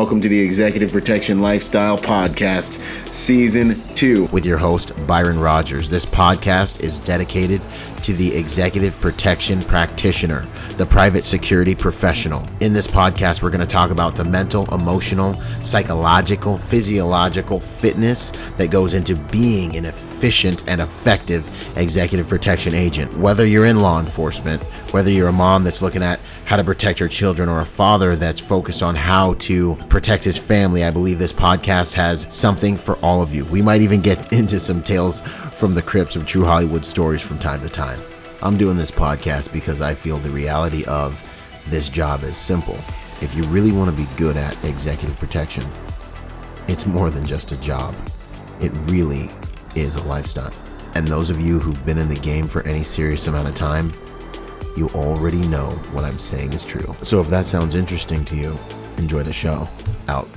welcome to the Executive Protection Lifestyle Podcast, Season 2. With your host, Byron Rodgers. This podcast is dedicated to the executive protection practitioner, the private security professional. In this podcast, we're going to talk about the mental, emotional, psychological, physiological fitness that goes into being an efficient and effective executive protection agent. Whether you're in law enforcement, whether you're a mom that's looking at how to protect her children, or a father that's focused on how to protect his family, I believe this podcast has something for all of you. We might even get into some tales from the crypts of true Hollywood stories from time to time. I'm doing this podcast because I feel the reality of this job is simple. If you really want to be good at executive protection, it's more than just a job. It really is a lifestyle. And those of you who've been in the game for any serious amount of time, you already know what I'm saying is true. So if that sounds interesting to you, enjoy the show. Out.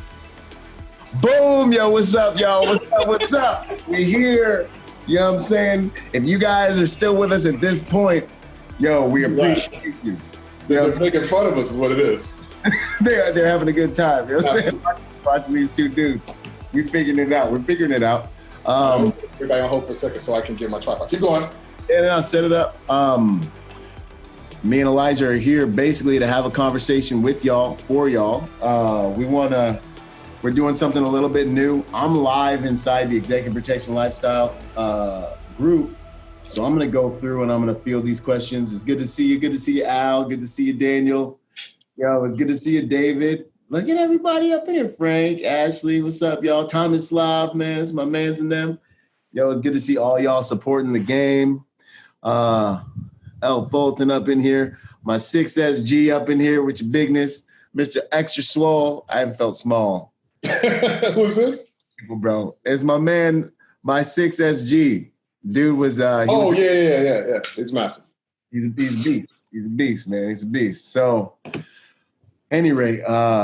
Boom, yo, what's up, y'all? What's up? We're here. You know what I'm saying? If you guys are still with us at this point, yo, we appreciate you. They're making fun of us is what it is. They're having a good time. You know what I'm saying? Watching these two dudes. We're figuring it out. Everybody on hold for a second so I can get my tripod. Keep going. Yeah, I'll set it up. Me and Elijah are here basically to have a conversation with y'all, for y'all. We're doing something a little bit new. I'm live inside the Executive Protection Lifestyle group. So I'm going to go through and I'm going to field these questions. It's good to see you. Good to see you, Al. Good to see you, Daniel. Yo, it's good to see you, David. Look at everybody up in here. Frank, Ashley, what's up, y'all? Thomas Slav, man. It's my mans and them. Yo, it's good to see all y'all supporting the game. L. Fulton up in here. My 6SG up in here with your bigness. Mr. Extra Swole. I haven't felt small. Who's this? Bro, it's my man, my 6SG. Dude was yeah. He's massive. He's a beast. He's a beast, man. He's a beast. So anyway,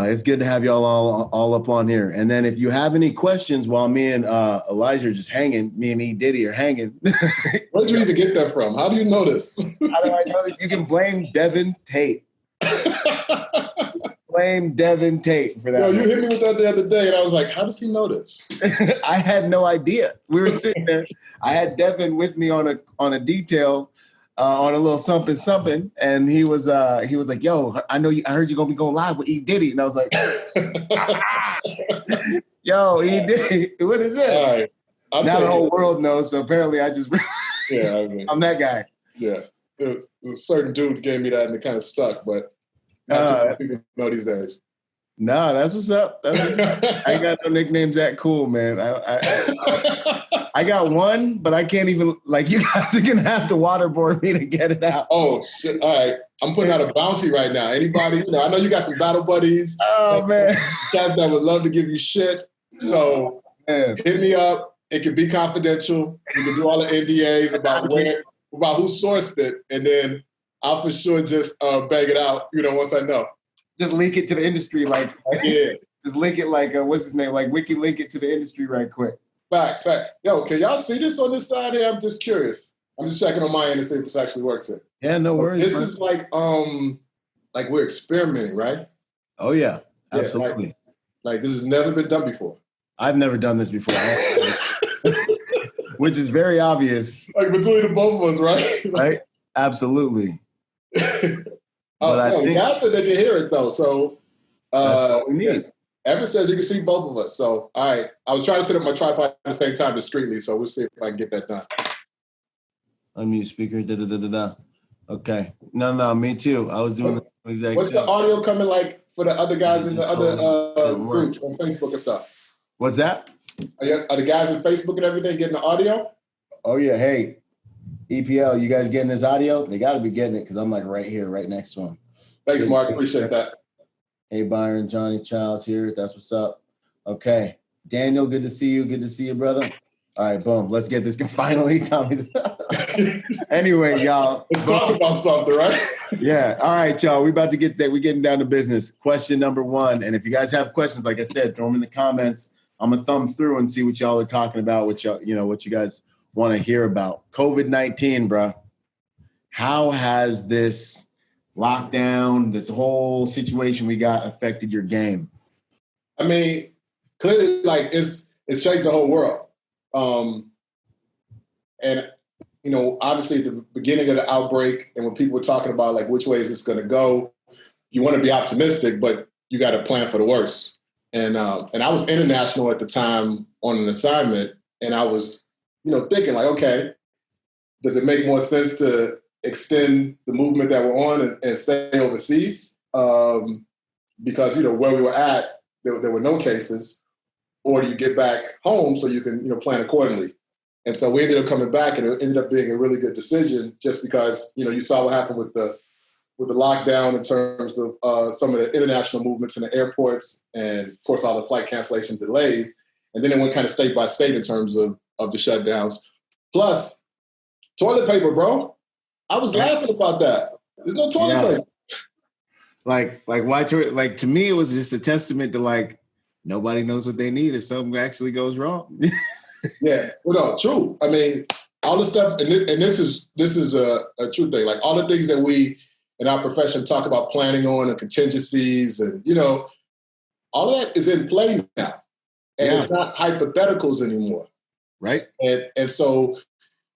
it's good to have y'all all up on here. And then if you have any questions while me and Elijah are just hanging, me and E. Diddy are hanging. Where did you even get that from? How do you know this? How do I know this? You can blame Devin Tate. Blame Devin Tate for that. Yo, you hit me with that the other day, and I was like, how does he know this? I had no idea. We were sitting there. I had Devin with me on a detail, on a little something, and he was like, "Yo, I heard you're gonna be going live with E. Diddy," and I was like, "Yo, E. Diddy, what is this?" All right. Now the whole world knows. So apparently, I'm that guy. Yeah, there's a certain dude gave me that, and it kind of stuck, but. Not too many people know these days. Nah, that's what's up. I ain't got no nicknames that cool, man. I got one, but I can't even, like, you guys are going to have to waterboard me to get it out. Oh, shit. All right. I'm putting out a bounty right now. Anybody, I know you got some battle buddies. Oh, man. Guys that would love to give you shit. So hit me up. It can be confidential. You can do all the NDAs about who sourced it. And then I'll for sure just bang it out, once I know. Just link it to the industry, like yeah. Just link it like, what's his name? Like Wiki link it to the industry right quick. Facts. Yo, can y'all see this on this side here? I'm just curious. I'm just checking on my end to see if this actually works here. Yeah, no worries. This is like we're experimenting, right? Oh yeah, absolutely. Like this has never been done before. I've never done this before. Which is very obvious. Like between the both of us, right? Right? Absolutely. God said they can hear it though, so that's what we need. Evan says you can see both of us. So all right, I was trying to set up my tripod at the same time discreetly, so we'll see if I can get that done. Unmute speaker. Okay. No, me too. I was doing the exact. What's the audio coming like for the other guys in the other groups on Facebook and stuff? What's that? Are the guys in Facebook and everything getting the audio? Oh yeah. Hey. EPL, you guys getting this audio? They got to be getting it because I'm like right here, right next to them. Thanks, Mark. Appreciate that. Hey, Byron, Johnny Childs here. That's what's up. Okay. Daniel, good to see you. Good to see you, brother. All right, boom. Let's get this. Finally, Tommy's. Anyway, y'all. Let's talk about something, right? Yeah. All right, y'all. We're about to get there. We're getting down to business. Question number 1. And if you guys have questions, like I said, throw them in the comments. I'm going to thumb through and see what y'all are talking about, what you guys want to hear about. COVID-19, bro. How has this lockdown, this whole situation we got affected your game? I mean, clearly, like it's changed the whole world. And obviously at the beginning of the outbreak, and when people were talking about like which way is this going to go, you want to be optimistic, but you got to plan for the worst. And I was international at the time on an assignment, and I was, thinking like, okay, does it make more sense to extend the movement that we're on and stay overseas? Because where we were at, there were no cases, or do you get back home so you can plan accordingly? And so we ended up coming back, and it ended up being a really good decision, just because you saw what happened with the lockdown in terms of some of the international movements in the airports, and of course all the flight cancellation delays, and then it went kind of state by state in terms of the shutdowns. Plus, toilet paper, bro. I was laughing about that. There's no toilet paper. Like why? Like to me, it was just a testament to like nobody knows what they need if something actually goes wrong. Yeah, well, no, true. I mean, all the stuff, and this is a true thing. Like all the things that we in our profession talk about planning on and contingencies, and all of that is in play now, and it's not hypotheticals anymore, right? And so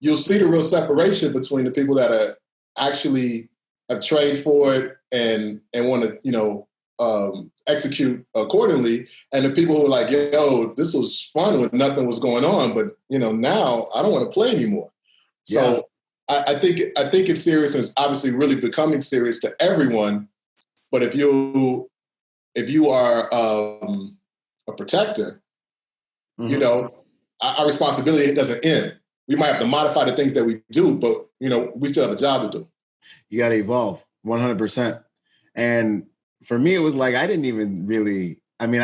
you'll see the real separation between the people that are actually have trained for it and want to execute accordingly, and the people who are like, yo, this was fun when nothing was going on, but now I don't want to play anymore. So I think it's serious, and it's obviously really becoming serious to everyone. But if you are a protector, our responsibility doesn't end. We might have to modify the things that we do, but we still have a job to do. You got to evolve 100%. And for me, it was like, I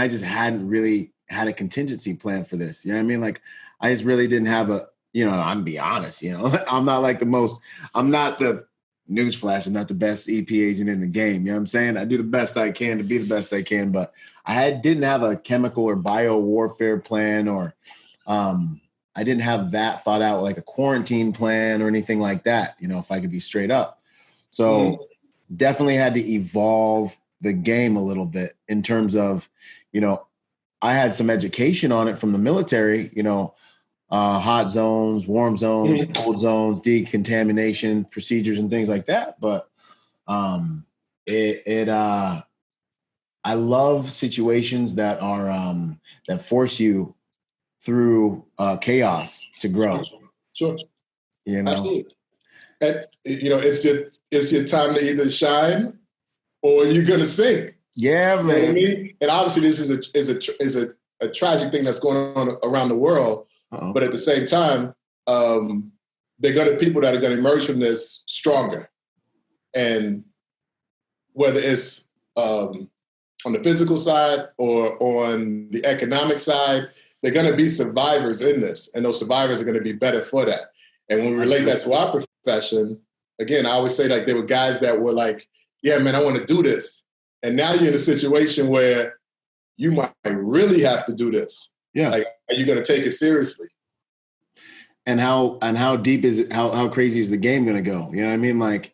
just hadn't really had a contingency plan for this. You know what I mean? Like, I just really didn't have I'm gonna be honest, I'm not like I'm not the newsflash. I'm not the best EP agent in the game. You know what I'm saying? I do the best I can to be the best I can, but didn't have a chemical or bio warfare plan, or I didn't have that thought out, like a quarantine plan or anything like that, if I could be straight up. So definitely had to evolve the game a little bit in terms of, I had some education on it from the military, hot zones, warm zones, cold zones, decontamination procedures and things like that. But I love situations that are that force you through chaos to grow. Sure. And, it's your time to either shine or you're gonna sink. Yeah, man. You know what I mean? And obviously, this is a tragic thing that's going on around the world. Uh-oh. But at the same time, people that are going to emerge from this stronger. And whether it's on the physical side or on the economic side, they're going to be survivors in this, and those survivors are going to be better for that. And when we relate that to our profession, again, I always say like there were guys that were like, yeah, man, I want to do this. And now you're in a situation where you might really have to do this. Yeah. Like, are you going to take it seriously? And how deep is it? How crazy is the game going to go? You know what I mean? Like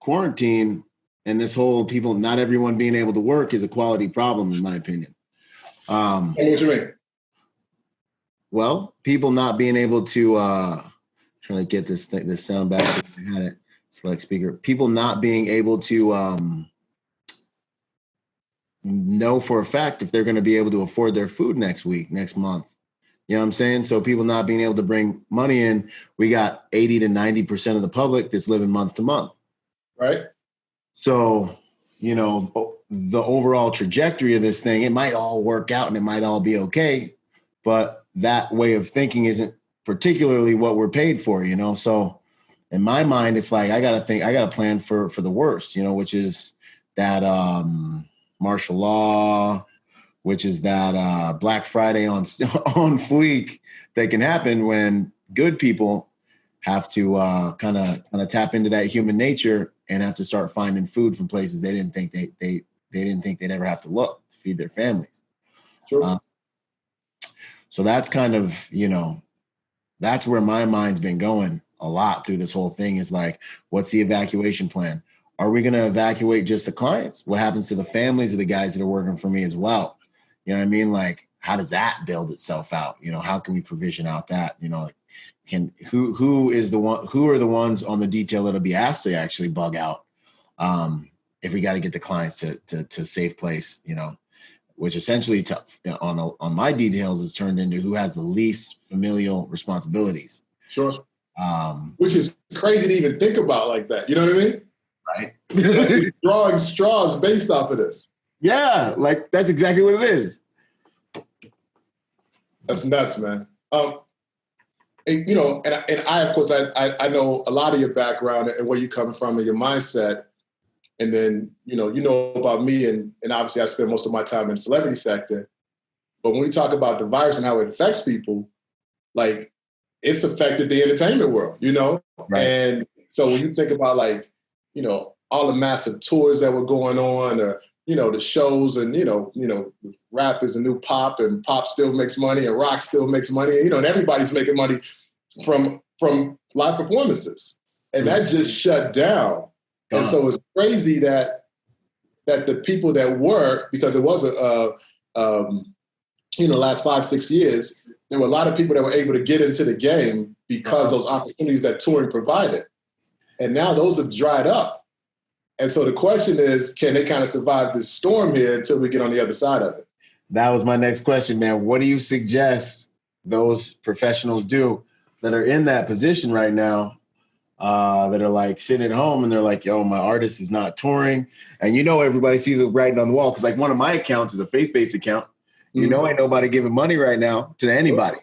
quarantine and this whole not everyone being able to work is a quality problem, in my opinion. What do you mean? Well, people not being able to trying to get this sound back. I had it. Select speaker. People not being able to know for a fact if they're going to be able to afford their food next month. You know what I'm saying? So people not being able to bring money in, we got 80 to 90% of the public that's living month to month. Right. So, the overall trajectory of this thing, it might all work out and it might all be okay, but that way of thinking isn't particularly what we're paid for, So in my mind, it's like, I got to plan for the worst, which is that martial law, which is that Black Friday on fleek that can happen when good people have to kind of tap into that human nature and have to start finding food from places they didn't think they didn't think they'd ever have to look to feed their families. Sure. So that's kind of, that's where my mind's been going a lot through this whole thing, is like, what's the evacuation plan? are we going to evacuate just the clients? What happens to the families of the guys that are working for me as well? You know what I mean? Like, how does that build itself out? You know, how can we provision out that? You know, like, who are the ones on the detail that'll be asked to actually bug out? If we got to get the clients to safe place, you know, which essentially on my details is turned into who has the least familial responsibilities. Sure. Which is crazy to even think about like that. You know what I mean? Right. Like drawing straws based off of this. Yeah, like that's exactly what it is. That's nuts, man. And, you know, and I of course I know a lot of your background and where you come from and your mindset. And then, you know about me and obviously I spend most of my time in the celebrity sector. But when we talk about the virus and how it affects people, like it's affected the entertainment world, you know? Right. And so when you think about like, you know, all the massive tours that were going on or, you know, the shows and, you know, rap is a new pop and pop still makes money and rock still makes money, you know, and everybody's making money from live performances. And that just shut down. And so it's crazy that the people that were, because it was last 5-6 years, there were a lot of people that were able to get into the game because those opportunities that touring provided. And now those have dried up. And so the question is, can they kind of survive this storm here until we get on the other side of it? That was my next question, man. What do you suggest those professionals do that are in that position right now? That are like sitting at home and they're like, yo, my artist is not touring. And you know, everybody sees it writing on the wall. Cause like one of my accounts is a faith-based account. You know, ain't nobody giving money right now to anybody,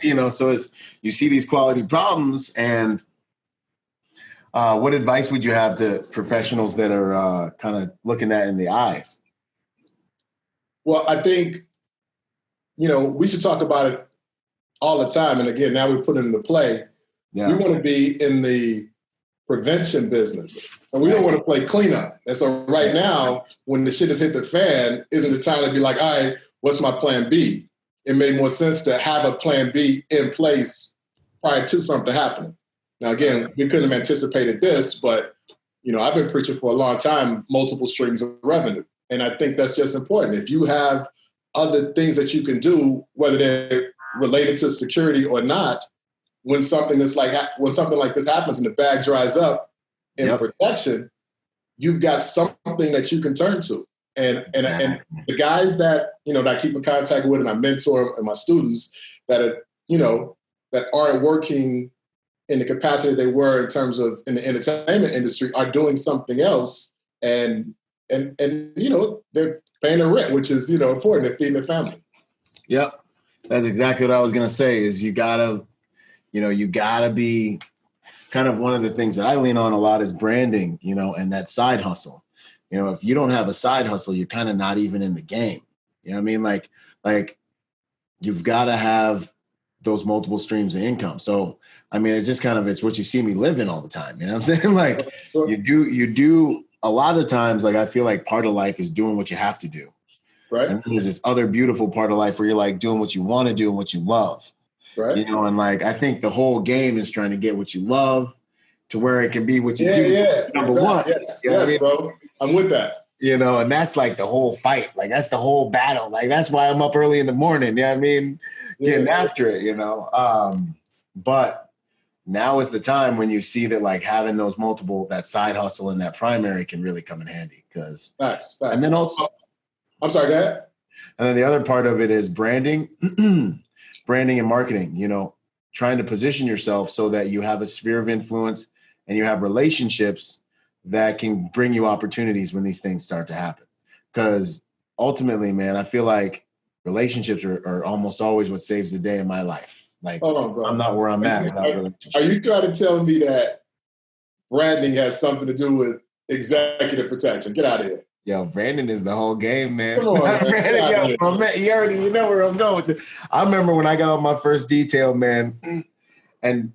you know? So you see these quality problems and what advice would you have to professionals that are kind of looking that in the eyes? Well, I think, you know, we should talk about it all the time. And again, now we put it into play. Yeah. We want to be in the prevention business and we don't want to play cleanup. And so right now, when the shit has hit the fan, isn't the time to be like, all right, what's my plan B? It made more sense to have a plan B in place prior to something happening. Now, again, we couldn't have anticipated this, but, you know, I've been preaching for a long time, multiple streams of revenue. And I think that's just important. If you have other things that you can do, whether they're related to security or not, when something like this happens and the bag dries up in protection, you've got something that you can turn to. And the guys that, you know, that I keep in contact with and I mentor and my students that are, you know, that aren't working in the capacity they were in terms of in the entertainment industry are doing something else. And you know, they're paying their rent, which is, you know, important. They're feeding their family. Yep. That's exactly what I was going to say is you gotta be kind of one of the things that I lean on a lot is branding, you know, and that side hustle. You know, if you don't have a side hustle, you're kind of not even in the game. You know what I mean? Like you've got to have those multiple streams of income. So, I mean, it's what you see me living all the time. You know what I'm saying? Like you do a lot of times, like I feel like part of life is doing what you have to do. Right. And there's this other beautiful part of life where you're like doing what you want to do and what you love. Right. You know, and like I think the whole game is trying to get what you love to where it can be what you do. Yeah, number one. Yes, you know yes, bro. I'm with that. You know, and that's like the whole fight. Like that's the whole battle. Like that's why I'm up early in the morning. You know what I mean? Getting after it, you know. But now is the time when you see that like having those multiple, that side hustle and that primary can really come in handy. Because and then also I'm sorry, go ahead. And then the other part of it is branding. Branding and marketing, you know, trying to position yourself so that you have a sphere of influence and you have relationships that can bring you opportunities when these things start to happen. Because ultimately, man, I feel like relationships are almost always what saves the day in my life. Like, hold on, bro. I'm not where I'm at without relationships. Are you trying to tell me that branding has something to do with executive protection? Get out of here. Yo, branding is the whole game, man. Come on, man. You know where I'm going with it. I remember when I got on my first detail, man, and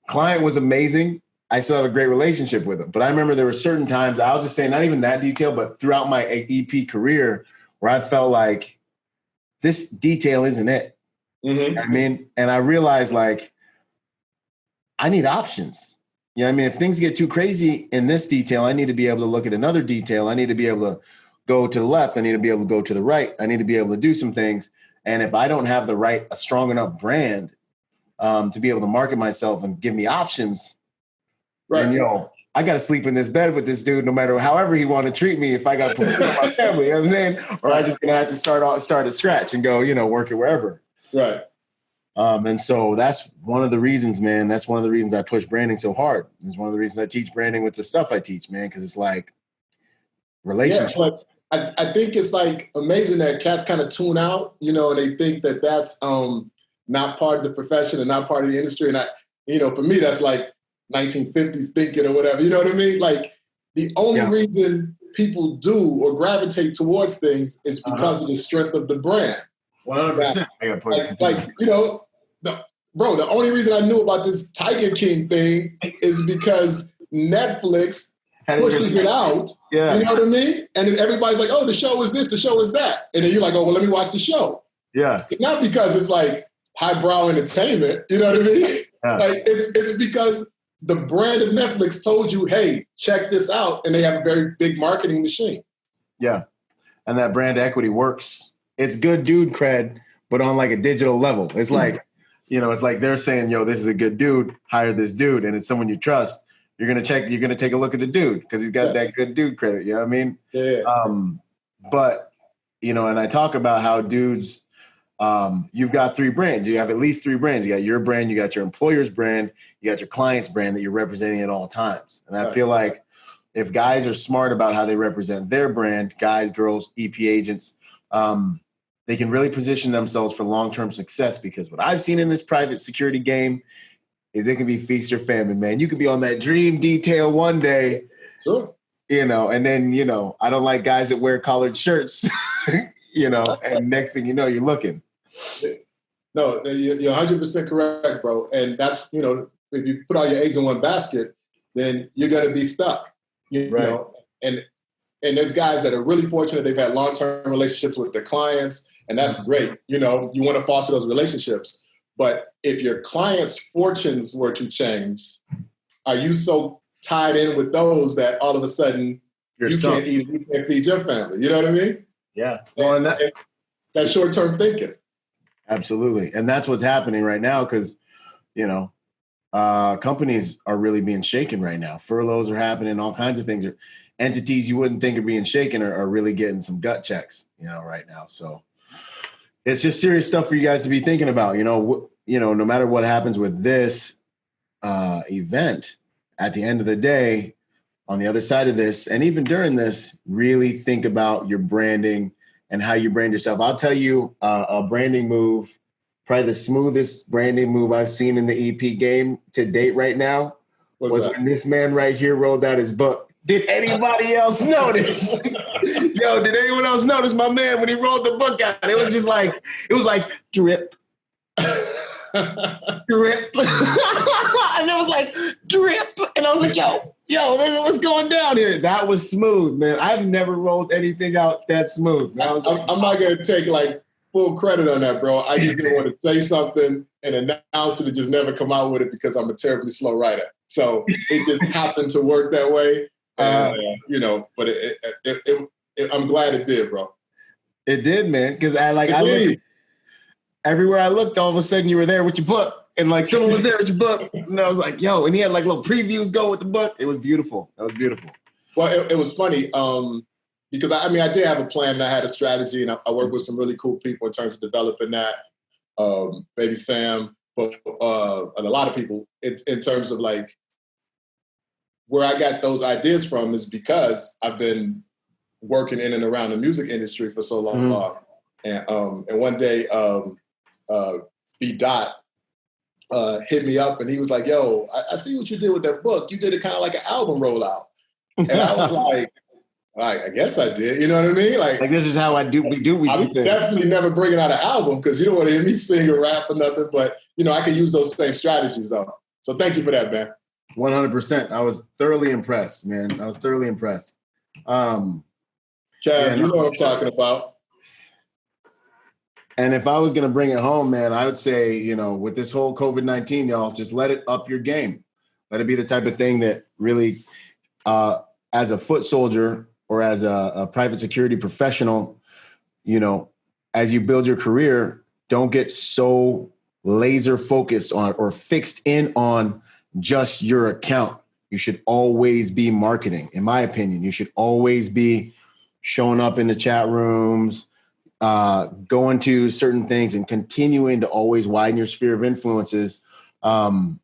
client was amazing. I still have a great relationship with him. But I remember there were certain times, I'll just say not even that detail, but throughout my EP career where I felt like this detail isn't it. Mm-hmm. I mean, and I realized like I need options. Yeah, I mean, if things get too crazy in this detail, I need to be able to look at another detail. I need to be able to go to the left. I need to be able to go to the right. I need to be able to do some things. And if I don't have a strong enough brand to be able to market myself and give me options, Right. then, I got to sleep in this bed with this dude, no matter however he want to treat me. If I got to put my family, you know what I'm saying? Or I just gonna have to start at scratch and go, work it wherever. Right. And so that's one of the reasons, man. That's one of the reasons I push branding so hard. It's one of the reasons I teach branding with the stuff I teach, man, because it's like relationships. Yeah, but I think it's like amazing that cats kind of tune out, and they think that that's not part of the profession and not part of the industry. And for me, that's like 1950s thinking or whatever. You know what I mean? Like the only reason people do or gravitate towards things is because of the strength of the brand. 100%. The only reason I knew about this Tiger King thing is because Netflix pushes it out. Yeah. You know what I mean? And then everybody's like, oh, the show is this, the show is that. And then you're like, oh, well, let me watch the show. Yeah. Not because it's like highbrow entertainment. You know what I mean? Yeah. Like it's because the brand of Netflix told you, hey, check this out. And they have a very big marketing machine. Yeah. And that brand equity works. It's good dude cred, but on like a digital level. It's like, it's like they're saying, yo, this is a good dude, hire this dude. And it's someone you trust. You're going to take a look at the dude because he's got that good dude credit. You know what I mean? Yeah. But, and I talk about how dudes, you've got 3 brands. You have at least 3 brands. You got your brand, you got your employer's brand, you got your client's brand that you're representing at all times. And I feel like if guys are smart about how they represent their brand, guys, girls, EP agents, they can really position themselves for long-term success, because what I've seen in this private security game is it can be feast or famine, man. You could be on that dream detail one day, sure. And then, I don't like guys that wear collared shirts, and next thing you know, you're looking. No, you're 100% correct, bro. And that's, if you put all your eggs in one basket, then you're going to be stuck, know. And there's guys that are really fortunate. They've had long-term relationships with their clients, and that's great. You want to foster those relationships. But if your clients' fortunes were to change, are you so tied in with those that all of a sudden you can't eat, you can't feed your family? You know what I mean? Yeah. Well, and that's short-term thinking. Absolutely. And that's what's happening right now because, companies are really being shaken right now. Furloughs are happening. All kinds of things. Entities you wouldn't think are being shaken are really getting some gut checks, right now. So it's just serious stuff for you guys to be thinking about. No matter what happens with this event, at the end of the day, on the other side of this, and even during this, really think about your branding and how you brand yourself. I'll tell you a branding move, probably the smoothest branding move I've seen in the EP game to date right now was when this man right here rolled out his book. Did anybody else notice? Yo, did anyone else notice my man when he rolled the book out? It was like drip. Drip. And it was like drip. And I was like, yo, what's going down here? That was smooth, man. I've never rolled anything out that smooth. I'm not going to take like full credit on that, bro. I just didn't want to say something and announce it and just never come out with it because I'm a terribly slow writer. So it just happened to work that way. And, but I'm glad it did, bro. It did, man. Because I looked, everywhere I looked, all of a sudden you were there with your book. And like someone was there with your book. And I was like, yo, and he had like little previews go with the book. It was beautiful. That was beautiful. Well, it was funny because I did have a plan and I had a strategy and I worked with some really cool people in terms of developing that. Baby Sam, but and a lot of people in terms of like, where I got those ideas from is because I've been working in and around the music industry for so long. Mm-hmm. And one day, B. Dot hit me up and he was like, yo, I see what you did with that book. You did it kind of like an album rollout. And I was like, I guess I did. You know what I mean? Like this is how we do I'm definitely never bringing out an album because you don't want to hear me sing or rap or nothing. But, I can use those same strategies, though. So thank you for that, man. 100%. I was thoroughly impressed, man. I was thoroughly impressed. Chad, you know what I'm talking about. And if I was going to bring it home, man, I would say, with this whole COVID-19, y'all, just let it up your game. Let it be the type of thing that really, as a foot soldier or as a private security professional, you know, as you build your career, don't get so laser focused on or fixed in on just your account. You should always be marketing. In my opinion, you should always be showing up in the chat rooms, going to certain things and continuing to always widen your sphere of influences. Bro,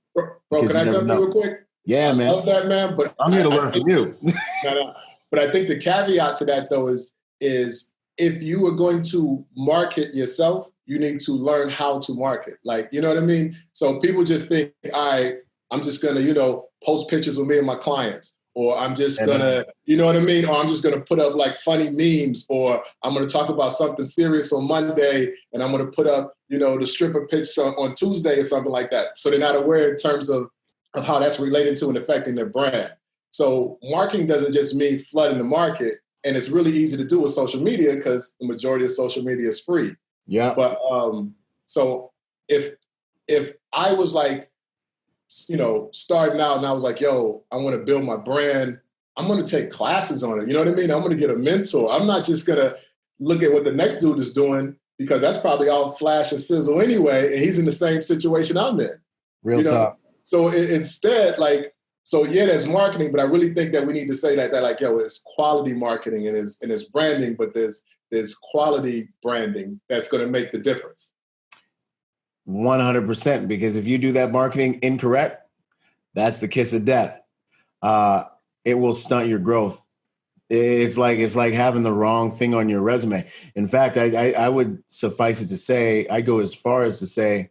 can I jump in real quick? Yeah, man. I love that, man. But I'm here to learn from you. No. But I think the caveat to that, though, is if you are going to market yourself, you need to learn how to market. Like, you know what I mean? So people just think, I'm just going to, post pictures with me and my clients, or I'm just going to, you know what I mean? Or I'm just going to put up like funny memes, or I'm going to talk about something serious on Monday and I'm going to put up, the stripper pics on Tuesday or something like that. So they're not aware in terms of how that's related to and affecting their brand. So marketing doesn't just mean flooding the market. And it's really easy to do with social media because the majority of social media is free. Yeah. But so if I was like, starting out and I was like, yo, I want to build my brand, I'm going to take classes on it. You know what I mean? I'm going to get a mentor. I'm not just going to look at what the next dude is doing because that's probably all flash and sizzle anyway. And he's in the same situation I'm in. Real talk. So instead, there's marketing, but I really think that we need to say that like, yo, it's quality marketing and it's branding, but there's quality branding that's going to make the difference. 100%, because if you do that marketing incorrect, that's the kiss of death. It will stunt your growth. It's like having the wrong thing on your resume. In fact, I would suffice it to say, I go as far as to say,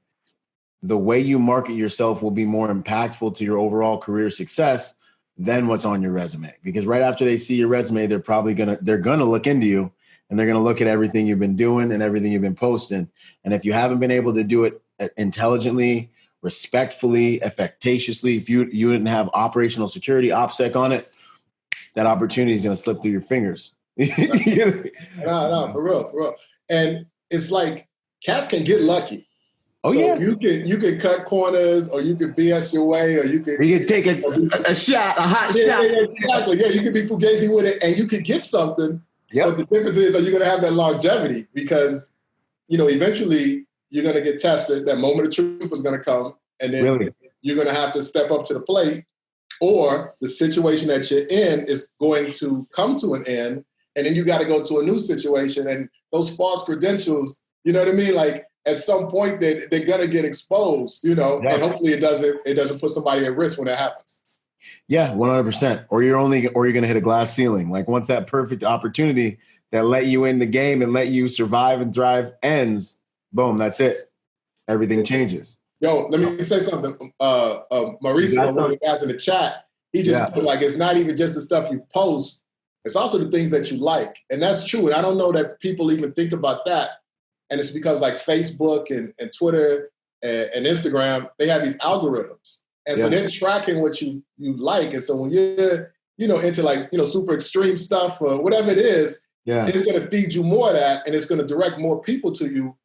the way you market yourself will be more impactful to your overall career success than what's on your resume. Because right after they see your resume, they're gonna look into you, and they're gonna look at everything you've been doing and everything you've been posting. And if you haven't been able to do it intelligently, respectfully, effectaciously, if you didn't have operational security, OPSEC on it, that opportunity is gonna slip through your fingers. No, for real. And it's like cats can get lucky. Oh, so yeah. You can cut corners, or you can BS your way, or you can take a hot shot. Yeah, exactly. Yeah, you can be fugazi with it, and you can get something. Yep. But the difference is, are you going to have that longevity? Because eventually you're going to get tested. That moment of truth is going to come, and then you're going to have to step up to the plate, or the situation that you're in is going to come to an end, and then you got to go to a new situation. And those false credentials, you know what I mean? Like, at some point they're gonna get exposed, and hopefully it doesn't put somebody at risk when that happens. Yeah, 100%. Or you're gonna hit a glass ceiling. Like once that perfect opportunity that let you in the game and let you survive and thrive ends, boom, that's it. Everything changes. Yo, let me say something. Mauricio, one of the guys in the chat, he just put like it's not even just the stuff you post, it's also the things that you like. And that's true. And I don't know that people even think about that. And it's because like Facebook and Twitter and Instagram, they have these algorithms. And so they're tracking what you like. And so when you're, into like, super extreme stuff or whatever it is, it's going to feed you more of that. And it's going to direct more people to you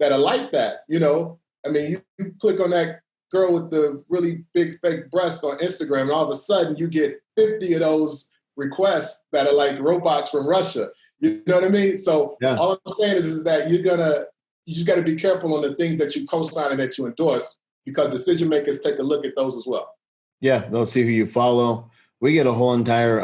that are like that. I mean, you click on that girl with the really big fake breasts on Instagram, and all of a sudden you get 50 of those requests that are like robots from Russia. You know what I mean? So all I'm saying is that you just got to be careful on the things that you co-sign and that you endorse, because decision makers take a look at those as well. Yeah, they'll see who you follow. We get a whole entire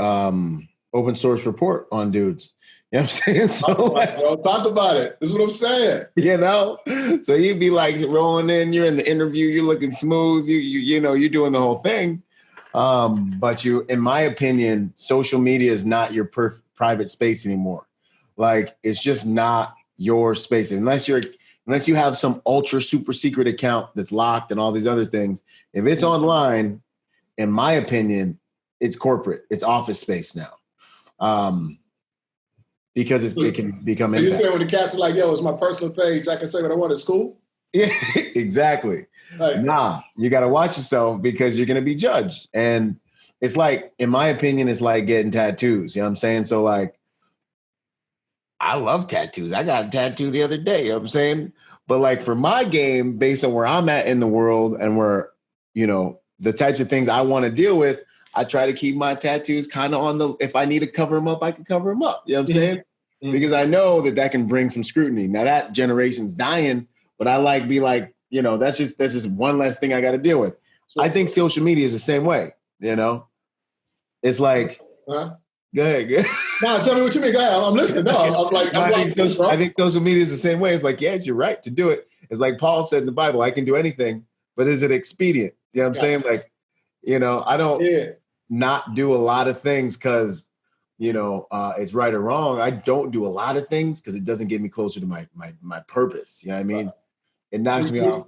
open source report on dudes. You know what I'm saying? So talk about it. This is what I'm saying. So you'd be like rolling in. You're in the interview. You're looking smooth. You're doing the whole thing. But in my opinion, social media is not your private space anymore. Like it's just not your space unless you have some ultra super secret account that's locked and all these other things. If it's online, in my opinion, it's corporate. It's office space now. Because it can become. You're saying when the cats are like, "Yo, it's my personal page. I can say what I want at school." Yeah, exactly. Nah, you got to watch yourself because you're going to be judged. And it's like, in my opinion, it's like getting tattoos. You know what I'm saying? So like, I love tattoos. I got a tattoo the other day. You know what I'm saying? But like for my game, based on where I'm at in the world and where, the types of things I want to deal with, I try to keep my tattoos kind of on the, if I need to cover them up, I can cover them up. You know what I'm saying? Because I know that can bring some scrutiny. Now that generation's dying, but I like be like, you know, that's just one less thing I got to deal with. I think social media is the same way, you know? It's like, Go ahead. No, tell me what you mean. Go ahead. I'm listening. No, I think social media is the same way. It's like, yes, you're right to do it. It's like Paul said in the Bible, I can do anything, but is it expedient? You know what I'm saying? Like, you know, I don't not do a lot of things because, you know, it's right or wrong. I don't do a lot of things because it doesn't get me closer to my purpose. You know what I mean? It knocks me off.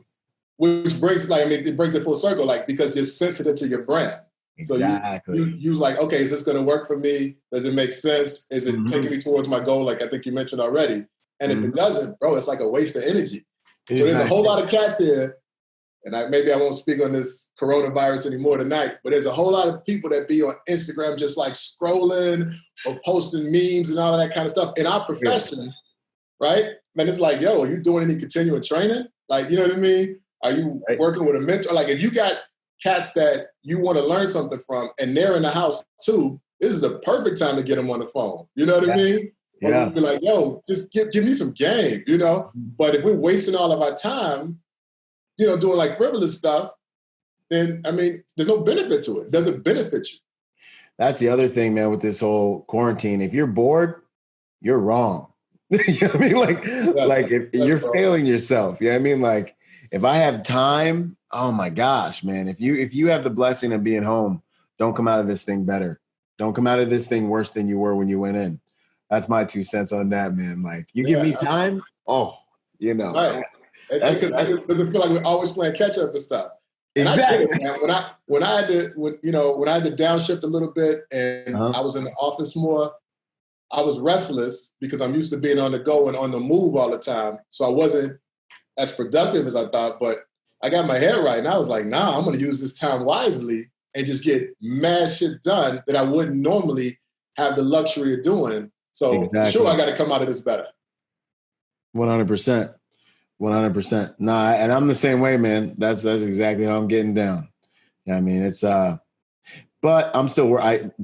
Which brings, like, I mean, it brings it full circle, like, because you're sensitive to your brand. Exactly. So you like, okay, is this going to work for me? Does it make sense? Is it taking me towards my goal? Like I think you mentioned already. And if it doesn't, bro, it's like a waste of energy. So there's a whole lot of cats here, and maybe I won't speak on this coronavirus anymore tonight, but there's a whole lot of people that be on Instagram just like scrolling or posting memes and all of that kind of stuff. In our profession, right? Man, it's like, yo, are you doing any continuing training? Like, you know what I mean? Are you working with a mentor? Like if you got cats that you want to learn something from and they're in the house too, this is the perfect time to get them on the phone. You know what I mean? Or be like, yo, just give me some game, you know? But if we're wasting all of our time, you know, doing like frivolous stuff, then, I mean, there's no benefit to it. It doesn't benefit you. That's the other thing, man, with this whole quarantine. If you're bored, you're wrong. You know what I mean? Like if you're failing yourself. You know what I mean? Like if I have time, oh my gosh, man. If you have the blessing of being home, don't come out of this thing better. Don't come out of this thing worse than you were when you went in. That's my 2 cents on that, man. Like you give me time, you know. Right. It doesn't feel like we're always playing catch up and stuff. And exactly. I get it, man. When I had to downshift a little bit and I was in the office more, I was restless because I'm used to being on the go and on the move all the time. So I wasn't as productive as I thought, but I got my head right. And I was like, nah, I'm going to use this time wisely and just get mad shit done that I wouldn't normally have the luxury of doing. So sure, I got to come out of this better. 100%. 100%. Nah, and I'm the same way, man. That's exactly how I'm getting down. I mean, it's, but I'm still,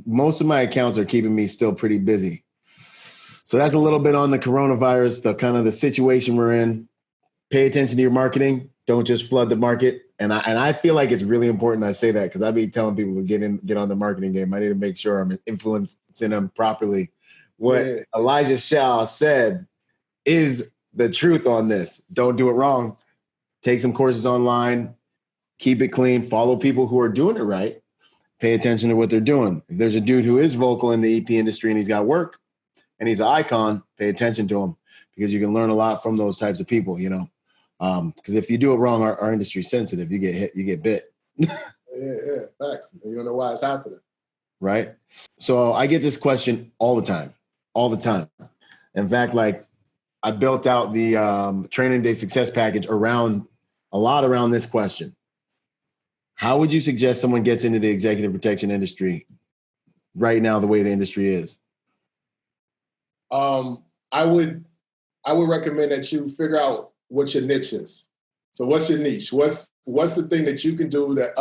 most of my accounts are keeping me still pretty busy. So that's a little bit on the coronavirus, the kind of the situation we're in. Pay attention to your marketing. Don't just flood the market. And I feel like it's really important I say that because I be telling people to get on the marketing game. I need to make sure I'm influencing them properly. What Elijah Shaw said is the truth on this. Don't do it wrong. Take some courses online. Keep it clean. Follow people who are doing it right. Pay attention to what they're doing. If there's a dude who is vocal in the EP industry and he's got work and he's an icon, pay attention to him because you can learn a lot from those types of people, you know. Because if you do it wrong, our industry's sensitive. You get hit, you get bit. Yeah, facts. You don't know why it's happening. Right? So I get this question all the time. In fact, like I built out the Training Day Success Package around this question. How would you suggest someone gets into the executive protection industry right now, the way the industry is? I would recommend that you figure out what your niche is. So what's your niche? What's the thing that you can do that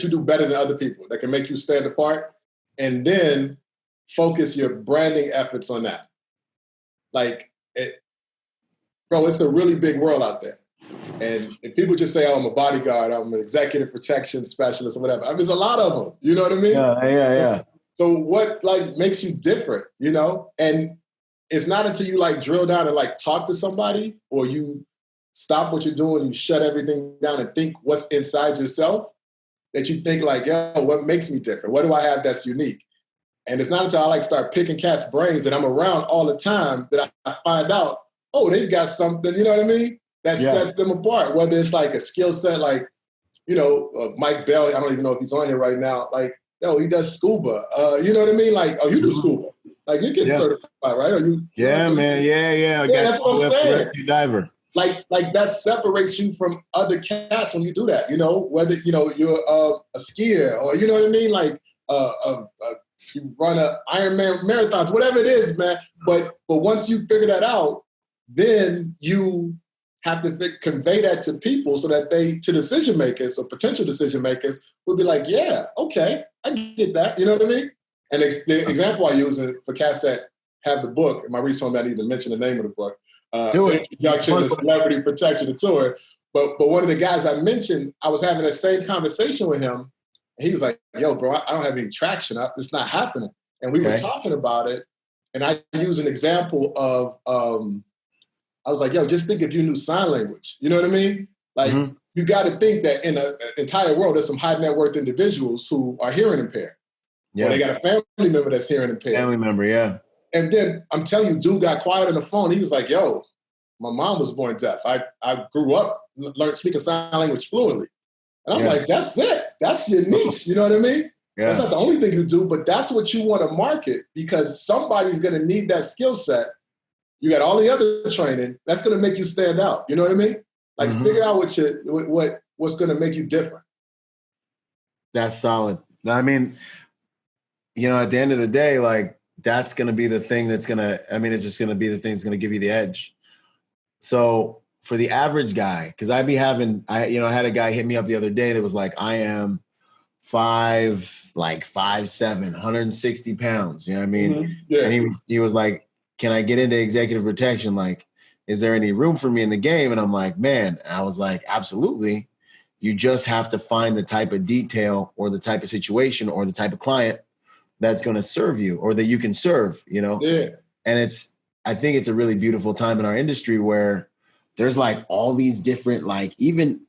you do better than other people that can make you stand apart? And then focus your branding efforts on that. It's a really big world out there. And if people just say, oh, I'm a bodyguard, I'm an executive protection specialist or whatever, I mean, there's a lot of them, you know what I mean? Yeah. So what makes you different, you know? And it's not until you drill down and talk to somebody or you stop what you're doing, you shut everything down and think what's inside yourself that you think what makes me different? What do I have that's unique? And it's not until I start picking cats' brains that I'm around all the time that I find out, oh, they've got something, you know what I mean? That sets them apart, whether it's a skill set Mike Bell, I don't even know if he's on here right now, he does scuba. You know what I mean? You do scuba. You get certified, right? Or you, man. Yeah. That's what I'm saying. Rescue diver. That separates you from other cats when you do that, you know, whether, you're a skier or, you know what I mean? You run a Ironman marathons, whatever it is, man. But once you figure that out, then you have to convey that to people so that to decision makers or potential decision makers would be like, yeah, okay, I get that. You know what I mean? And the example I use for cats that have the book, in my research, I need to mention the name of the book, Introduction to Celebrity Protection Tour. But one of the guys I mentioned, I was having that same conversation with him. And he was like, yo, bro, I don't have any traction. It's not happening. And we were talking about it. And I used an example of, I was like, yo, just think if you knew sign language. You know what I mean? Like, you got to think that in the entire world, there's some high net worth individuals who are hearing impaired. Yeah. Or they got a family member that's hearing impaired. Family member, yeah. And then I'm telling you, dude got quiet on the phone. He was like, yo, my mom was born deaf. I grew up, learned speaking sign language fluently. And I'm like, that's it. That's your niche. You know what I mean? Yeah. That's not the only thing you do, but that's what you want to market because somebody's going to need that skill set. You got all the other training. That's going to make you stand out. You know what I mean? Like figure out what's going to make you different. That's solid. I mean, at the end of the day, like that's going to be the thing that's going to, it's just going to be the thing that's going to give you the edge. So for the average guy, because I had a guy hit me up the other day that was like, I am 5'7", 160 pounds. You know what I mean? Yeah. And he was like, can I get into executive protection? Like, is there any room for me in the game? And I'm like, man, I was like, absolutely. You just have to find the type of detail or the type of situation or the type of client that's going to serve you or that you can serve, Yeah. And I think it's a really beautiful time in our industry where there's like all these different, like even,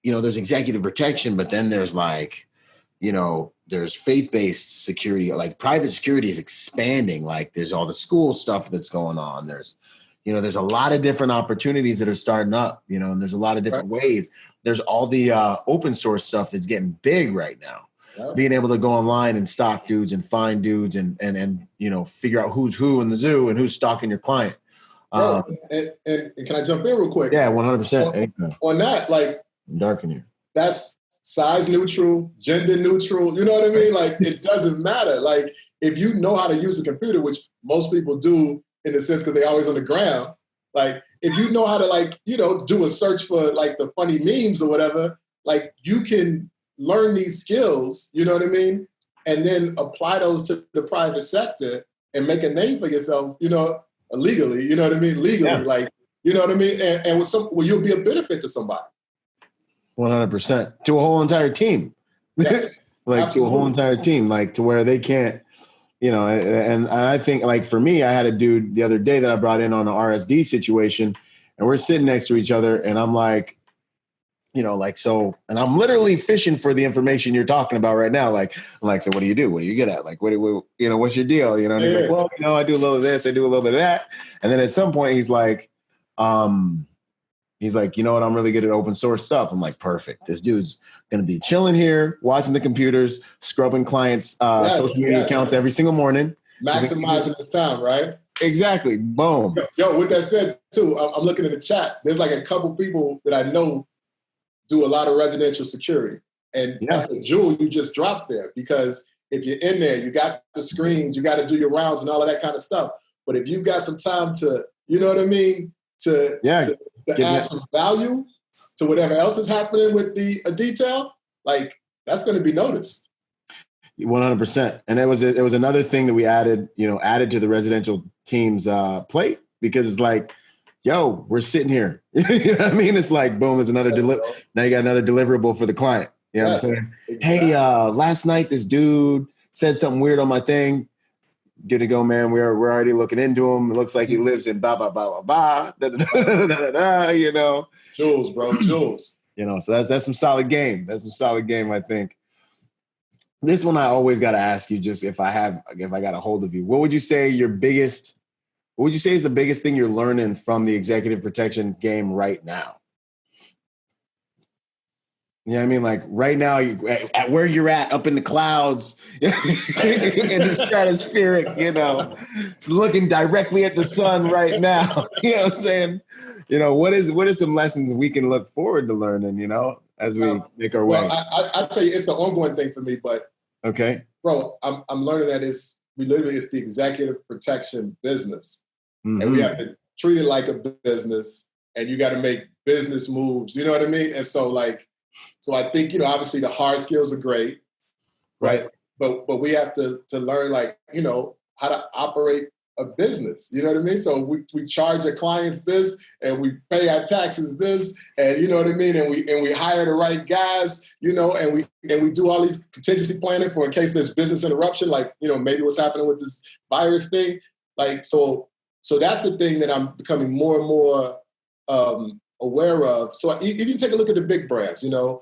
there's executive protection, but then there's like, there's faith-based security, like private security is expanding. Like there's all the school stuff that's going on. There's a lot of different opportunities that are starting up, and there's a lot of different ways. There's all the open source stuff that's getting big right now. Yep. Being able to go online and stalk dudes and find dudes and figure out who's who in the zoo and who's stalking your client. And can I jump in real quick? Yeah, 100%. On that, like darken you. That's size neutral, gender neutral. You know what I mean? Like it doesn't matter. Like if you know how to use a computer, which most people do in a sense because they're always on the ground. Like if you know how to do a search for like the funny memes or whatever, like you can learn these skills, you know what I mean? And then apply those to the private sector and make a name for yourself, legally, you know what I mean? Legally, like, you know what I mean? And you'll be a benefit to somebody. 100% to a whole entire team. Yes, like absolutely. To a whole entire team, like to where they can't, and I think like for me, I had a dude the other day that I brought in on an RSD situation and we're sitting next to each other and I'm like, so, and I'm literally fishing for the information you're talking about right now. Like, I'm like, so what do you do? What are you good at? Like, what's your deal? And he's like, well, I do a little of this, I do a little bit of that. And then at some point he's like, you know what? I'm really good at open source stuff. I'm like, perfect. This dude's going to be chilling here, watching the computers, scrubbing clients' social media accounts every single morning. Maximizing the time, right? Exactly. Boom. Yo, with that said, too, I'm looking at the chat. There's like a couple people that I know do a lot of residential security. And that's a jewel you just dropped there because if you're in there, you got the screens, you got to do your rounds and all of that kind of stuff. But if you've got some time to, you know what I mean? To add some value to whatever else is happening with the detail, like that's going to be noticed. 100%. And it was another thing that we added to the residential team's plate because it's like, yo, we're sitting here. You know what I mean? It's like, boom, there's another now you got another deliverable for the client. You know what I'm saying? Exactly. Hey, last night this dude said something weird on my thing. Good to go, man. We're already looking into him. It looks like he lives in blah, blah, blah, blah, blah, Jules, bro, Jules. So that's some solid game. That's some solid game, I think. This one I always got to ask you, just if I got a hold of you, what would you say is the biggest thing you're learning from the executive protection game right now? You know what I mean? Like right now, at where you're at, up in the clouds, in the stratospheric, it's looking directly at the sun right now. You know what I'm saying? What is some lessons we can look forward to learning, as we make our way? I'll tell you, it's an ongoing thing for me, but okay, bro, I'm learning that it's the executive protection business. Mm-hmm. And we have to treat it like a business and you got to make business moves. You know what I mean? And so I think, obviously the hard skills are great, right? But we have to learn, how to operate a business. You know what I mean? So we charge our clients this, and we pay our taxes this, and you know what I mean? And we hire the right guys, and we do all these contingency planning for in case there's business interruption, maybe what's happening with this virus thing. So that's the thing that I'm becoming more and more aware of. So if you take a look at the big brands, the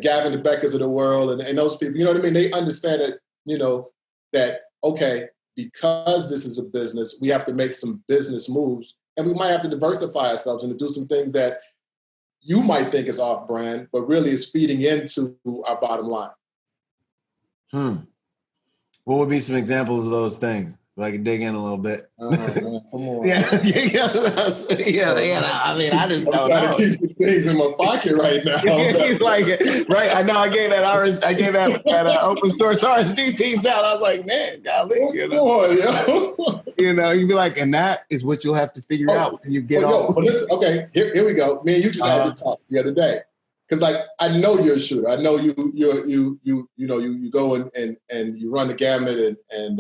Gavin, the Beckers of the world, and those people, you know what I mean? They understand that, that, okay, because this is a business, we have to make some business moves, and we might have to diversify ourselves and to do some things that you might think is off brand, but really is feeding into our bottom line. What would be some examples of those things? If I could dig in a little bit. Oh, man, come on. Yeah. I mean, I just don't know. I'm trying to keep some things in my pocket right now. He's like, right? I know. I gave that open source RSD piece out. I was like, man, golly, Come on, yo. You'd be like, and that is what you'll have to figure out when you get off. Okay, here we go. Me and you just had this talk the other day. Because I know you're a shooter. I know you go and you run the gamut and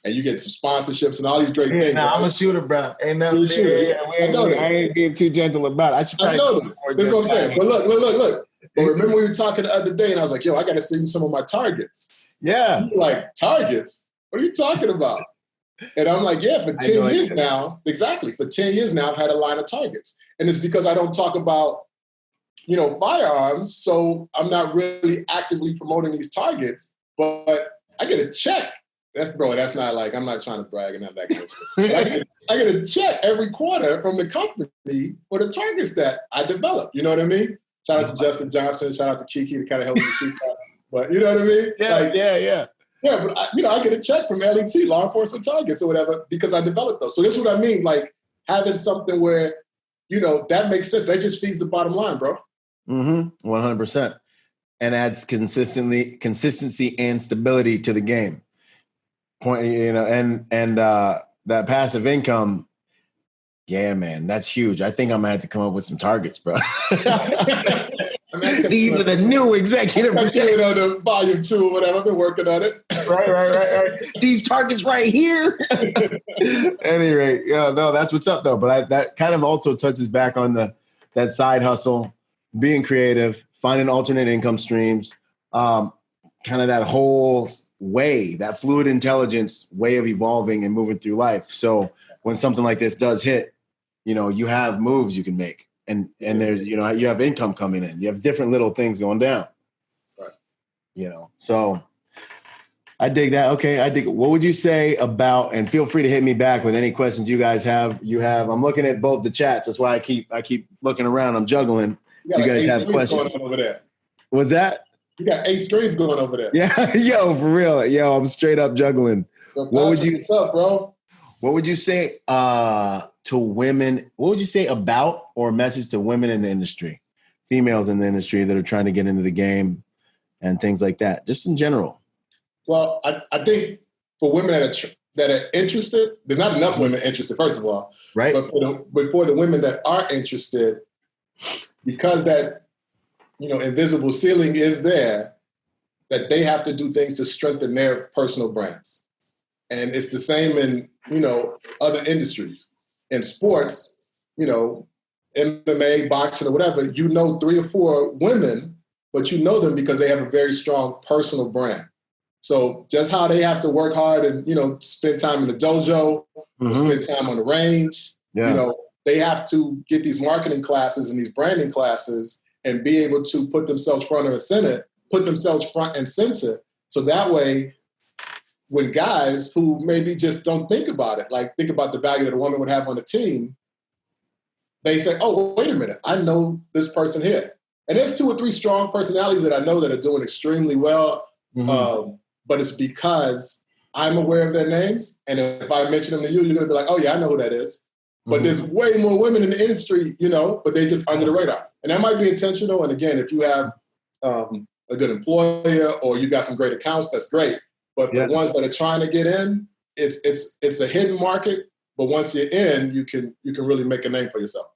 you get some sponsorships and all these great things. Nah, right? I'm a shooter, bro. Ain't nothing. I ain't being too gentle about it. I should probably know this. This is what I'm saying. But look. But remember we were talking the other day, and I was like, yo, I got to send you some of my targets. Yeah. You're like, targets? What are you talking about? And I'm like, yeah, for 10 years now, exactly. For 10 years now, I've had a line of targets. And it's because I don't talk about, firearms. So I'm not really actively promoting these targets, but I get a check. That's not like, I'm not trying to brag and have that kind of shit. I get a check every quarter from the company for the targets that I develop. You know what I mean? Shout out to Justin Johnson. Shout out to Kiki to kind of help me shoot that. But you know what I mean? Yeah. Yeah, but I get a check from LET, law enforcement targets or whatever, because I developed those. So this is what I mean, like having something where, that makes sense. That just feeds the bottom line, bro. 100%. And adds consistency and stability to the game. And that passive income, yeah, man, that's huge. I think I'm gonna have to come up with some targets, bro. These are the new executive protection. The volume 2 or whatever. I've been working on it. Right. These targets right here. Anyway, no, that's what's up though. But that kind of also touches back on that side hustle, being creative, finding alternate income streams, kind of that whole way, that fluid intelligence way of evolving and moving through life. So when something like this does hit, you have moves you can make, and there's, you have income coming in, you have different little things going down. Right. So I dig that. Okay. I dig. What would you say about, and feel free to hit me back with any questions you guys have. I'm looking at both the chats. That's why I keep looking around. I'm juggling. You guys have questions over there. What's that? You got 8 strings going over there. Yeah, yo, for real. Yo, I'm straight up juggling. So what's up, bro? What would you say to women? What would you say about or message to women in the industry, females in the industry that are trying to get into the game and things like that, just in general? Well, I think for women that are interested, there's not enough women interested, first of all. Right. But for the women that are interested, because that, invisible ceiling is there, that they have to do things to strengthen their personal brands. And it's the same in, other industries. In sports, MMA, boxing, or whatever, 3 or 4 women, but you know them because they have a very strong personal brand. So just how they have to work hard and, spend time in the dojo, or spend time on the range, they have to get these marketing classes and these branding classes and be able to put themselves front and center. So that way, when guys who maybe just don't think about it, like think about the value that a woman would have on the team, they say, oh, wait a minute, I know this person here. And there's 2 or 3 strong personalities that I know that are doing extremely well, but it's because I'm aware of their names. And if I mention them to you, you're going to be like, oh, yeah, I know who that is. But there's way more women in the industry, but they're just under the radar. And that might be intentional. And again, if you have a good employer or you got some great accounts, that's great. But for the ones that are trying to get in, it's a hidden market. But once you're in, you can really make a name for yourself.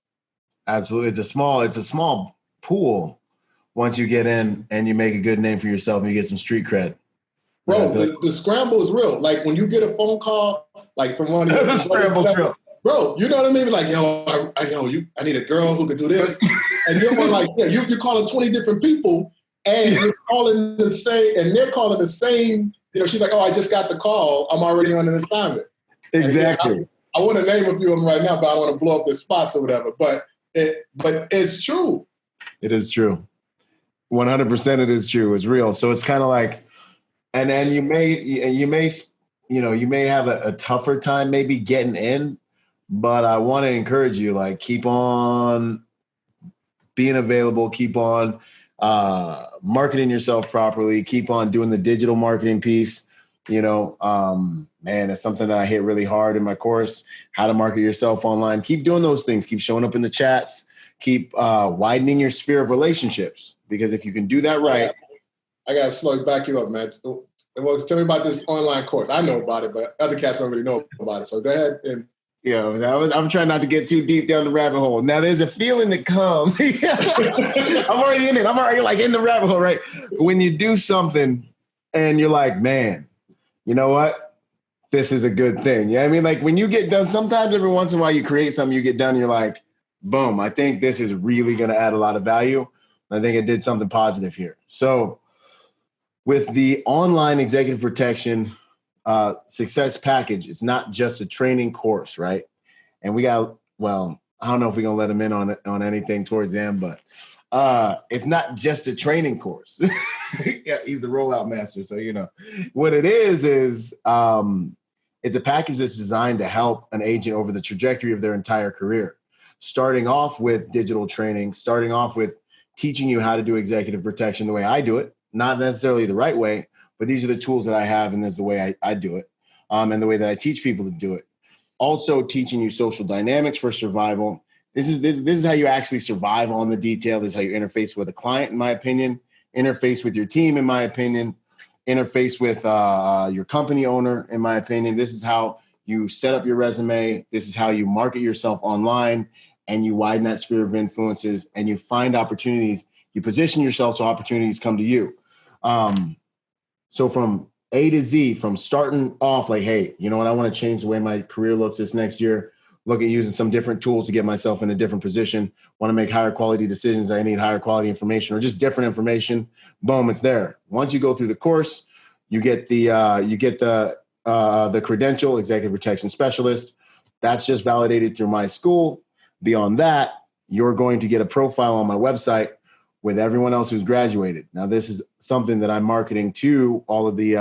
Absolutely. It's a small pool once you get in and you make a good name for yourself and you get some street cred. Bro, the scramble is real. Like when you get a phone call, like from one of your the scramble's real. Bro, you know what I mean? Like, I need a girl who could do this. And you're like, you're calling 20 different people and you're calling the same, and they're calling the same. She's like, I just got the call. I'm already on an assignment. Exactly. I want to name a few of them right now, but I don't want to blow up their spots or whatever. But it's true. It is true. 100% it is true. It's real. So it's kind of like, and then you may have a tougher time maybe getting in, but I want to encourage you, like, keep on being available, keep on marketing yourself properly, keep on doing the digital marketing piece. Man, it's something that I hit really hard in my course, how to market yourself online. Keep doing those things. Keep showing up in the chats. Keep widening your sphere of relationships, because if you can do that right. I got to slow back you up, man. Well, tell me about this online course. I know about it, but other cats don't really know about it. So go ahead and. I'm trying not to get too deep down the rabbit hole. Now, there's a feeling that comes. I'm already in it. I'm already like in the rabbit hole, right? When you do something and you're like, man, you know what? This is a good thing. Yeah, I mean, like when you get done, sometimes every once in a while you create something, you get done, and you're like, boom, I think this is really going to add a lot of value. I think it did something positive here. So with the online executive protection success package, it's not just a training course, right? And we got, I don't know if we're going to let him in on anything towards the end, but it's not just a training course. Yeah, he's the rollout master. So, what it is it's a package that's designed to help an agent over the trajectory of their entire career, starting off with digital training, starting off with teaching you how to do executive protection the way I do it, not necessarily the right way, but these are the tools that I have, and this is the way I do it, and the way that I teach people to do it. Also teaching you social dynamics for survival. This is how you actually survive on the detail. This is how you interface with a client, in my opinion, interface with your team, in my opinion, interface with your company owner, in my opinion. This is how you set up your resume. This is how you market yourself online, and you widen that sphere of influences, and you find opportunities. You position yourself so opportunities come to you. So from A to Z, from starting off like, hey, you know what? I want to change the way my career looks this next year. Look at using some different tools to get myself in a different position. Want to make higher quality decisions. I need higher quality information or just different information. Boom, it's there. Once you go through the course, you get the credential, executive protection specialist. That's just validated through my school. Beyond that, you're going to get a profile on my website with everyone else who's graduated. Now, this is something that I'm marketing to all of the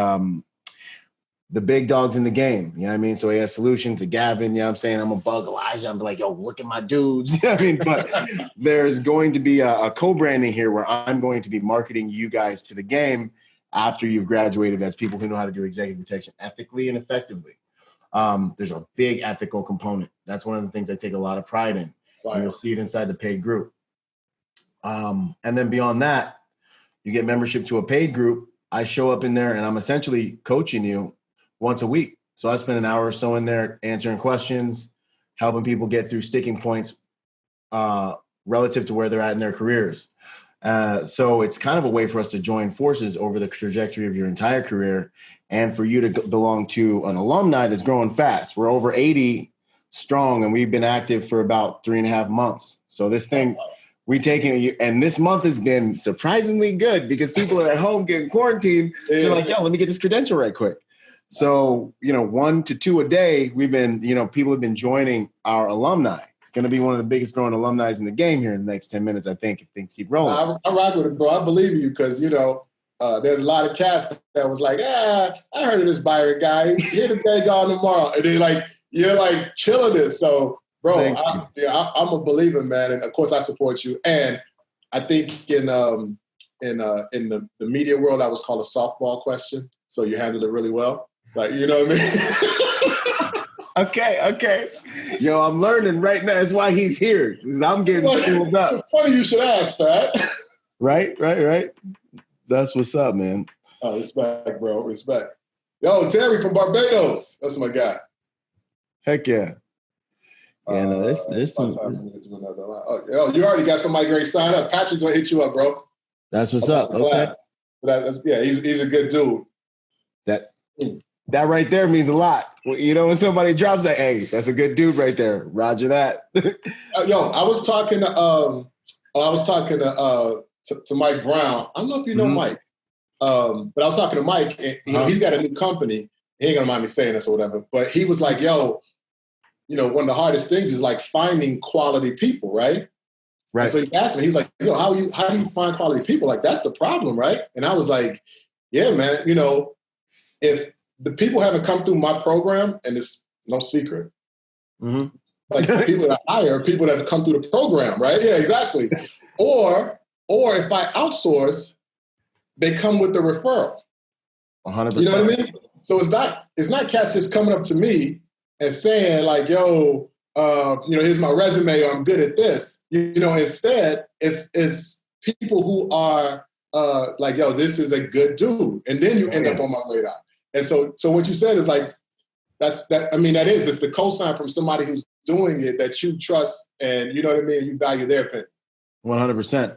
big dogs in the game. You know what I mean? So he has solutions to Gavin. You know what I'm saying? I'm a bug Elijah. I'm like, yo, look at my dudes. You know what I mean? But there's going to be a co-branding here where I'm going to be marketing you guys to the game after you've graduated as people who know how to do executive protection ethically and effectively. There's a big ethical component. That's one of the things I take a lot of pride in. Wow. And you'll see it inside the paid group. And then beyond that, you get membership to a paid group. I show up in there and I'm essentially coaching you once a week. So I spend an hour or so in there answering questions, helping people get through sticking points relative to where they're at in their careers. So it's kind of a way for us to join forces over the trajectory of your entire career and for you to belong to an alumni that's growing fast. We're over 80 strong and we've been active for about 3.5 months. So this thing, and this month has been surprisingly good because people are at home getting quarantined. So they're like, yo, let me get this credential right quick. So, 1 to 2 a day, we've been, people have been joining our alumni. It's going to be one of the biggest growing alumni in the game here in the next 10 minutes, I think, if things keep rolling. I rock with it, bro. I believe you because, there's a lot of cats that was like, I heard of this Byron guy. Here to thank y'all tomorrow. And then, you're chilling this. So, bro, I'm a believer, man. And, of course, I support you. And I think in the media world, that was called a softball question. So you handled it really well. You know what I mean? Okay. Yo, I'm learning right now. That's why he's here. Because I'm getting schooled up. Funny you should ask that. Right. That's what's up, man. Oh, respect, bro. Respect. Yo, Terry from Barbados. That's my guy. Heck yeah. Yeah, no, there's some. Oh, you already got somebody great signed up. Patrick's gonna hit you up, bro. That's what's up. Okay. Yeah, he's a good dude. That right there means a lot. You know, when somebody drops that, hey, that's a good dude right there. Roger that. Yo, I was talking to Mike Brown. I don't know if you know Mike, but I was talking to Mike, and he's got a new company. He ain't gonna mind me saying this or whatever, but he was like, yo, you know, one of the hardest things is like finding quality people, right? Right. And so he asked me, he was like, yo, how do you find quality people? Like, that's the problem, right? And I was like, yeah, man, you know, if the people haven't come through my program, and it's no secret, like the people that I hire are people that have come through the program, right? Yeah, exactly. Or if I outsource, they come with the referral. 100%. You know what I mean? So it's not cats just coming up to me and saying like, yo, you know, here's my resume, or I'm good at this. You know, instead, it's people who are like, yo, this is a good dude. And then you end up on my radar. And so what you said is like, it's the cosign from somebody who's doing it that you trust, and you know what I mean? You value their opinion. 100%.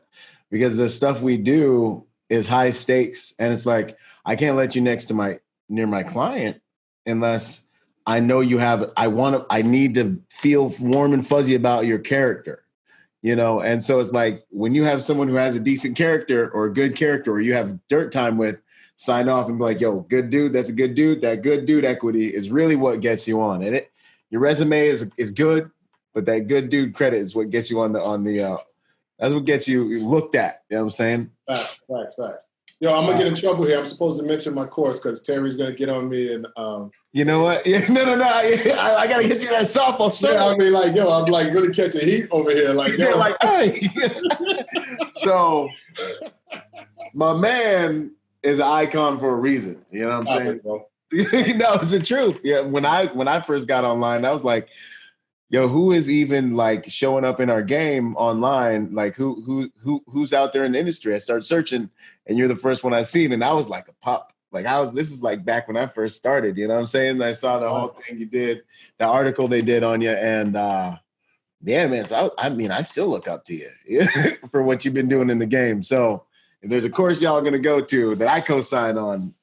Because the stuff we do is high stakes. And it's like, I can't let you near my client unless I know you have, I need to feel warm and fuzzy about your character, you know? And so it's like, when you have someone who has a decent character or a good character, or you have dirt time with, sign off and be like, yo, good dude, that's a good dude. That good dude equity is really what gets you on. And your resume is good, but that good dude credit is what gets you on the that's what gets you looked at. You know what I'm saying? Facts. Yo, I'm gonna get in trouble here. I'm supposed to mention my course because Terry's gonna get on me and you know what? Yeah, no. I gotta get you that softball. Yeah, I mean, like, yo, I'm like really catching heat over here. Like, yo, like, hey. So my man is an icon for a reason. You know what I'm saying? No, it's the truth. Yeah. When I first got online, I was like, yo, who is even like showing up in our game online? Like who's out there in the industry? I started searching, and you're the first one I seen, and I was like a pup. Like this is like back when I first started. You know what I'm saying? I saw the whole thing you did, the article they did on you, and yeah, man. So I still look up to you for what you've been doing in the game. So if there's a course y'all are gonna go to that I co-sign on,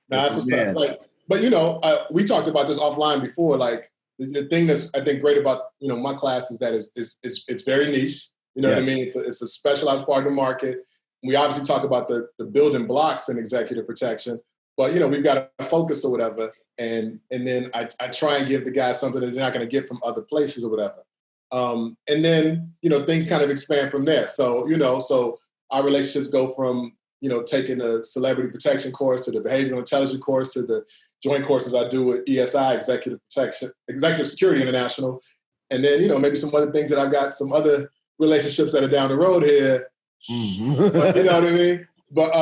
that's what's like. But you know, we talked about this offline before. Like the thing that's I think great about my class is that it's very niche. You know what I mean? It's a specialized part of the market. We obviously talk about the building blocks in executive protection, but we've got a focus or whatever. And then I try and give the guys something that they're not going to get from other places or whatever. And then things kind of expand from there. So so our relationships go from taking a celebrity protection course to the behavioral intelligence course to the joint courses I do with ESI, Executive Security International, and then maybe some other things that I've got some other relationships that are down the road here. But, you know what I mean? But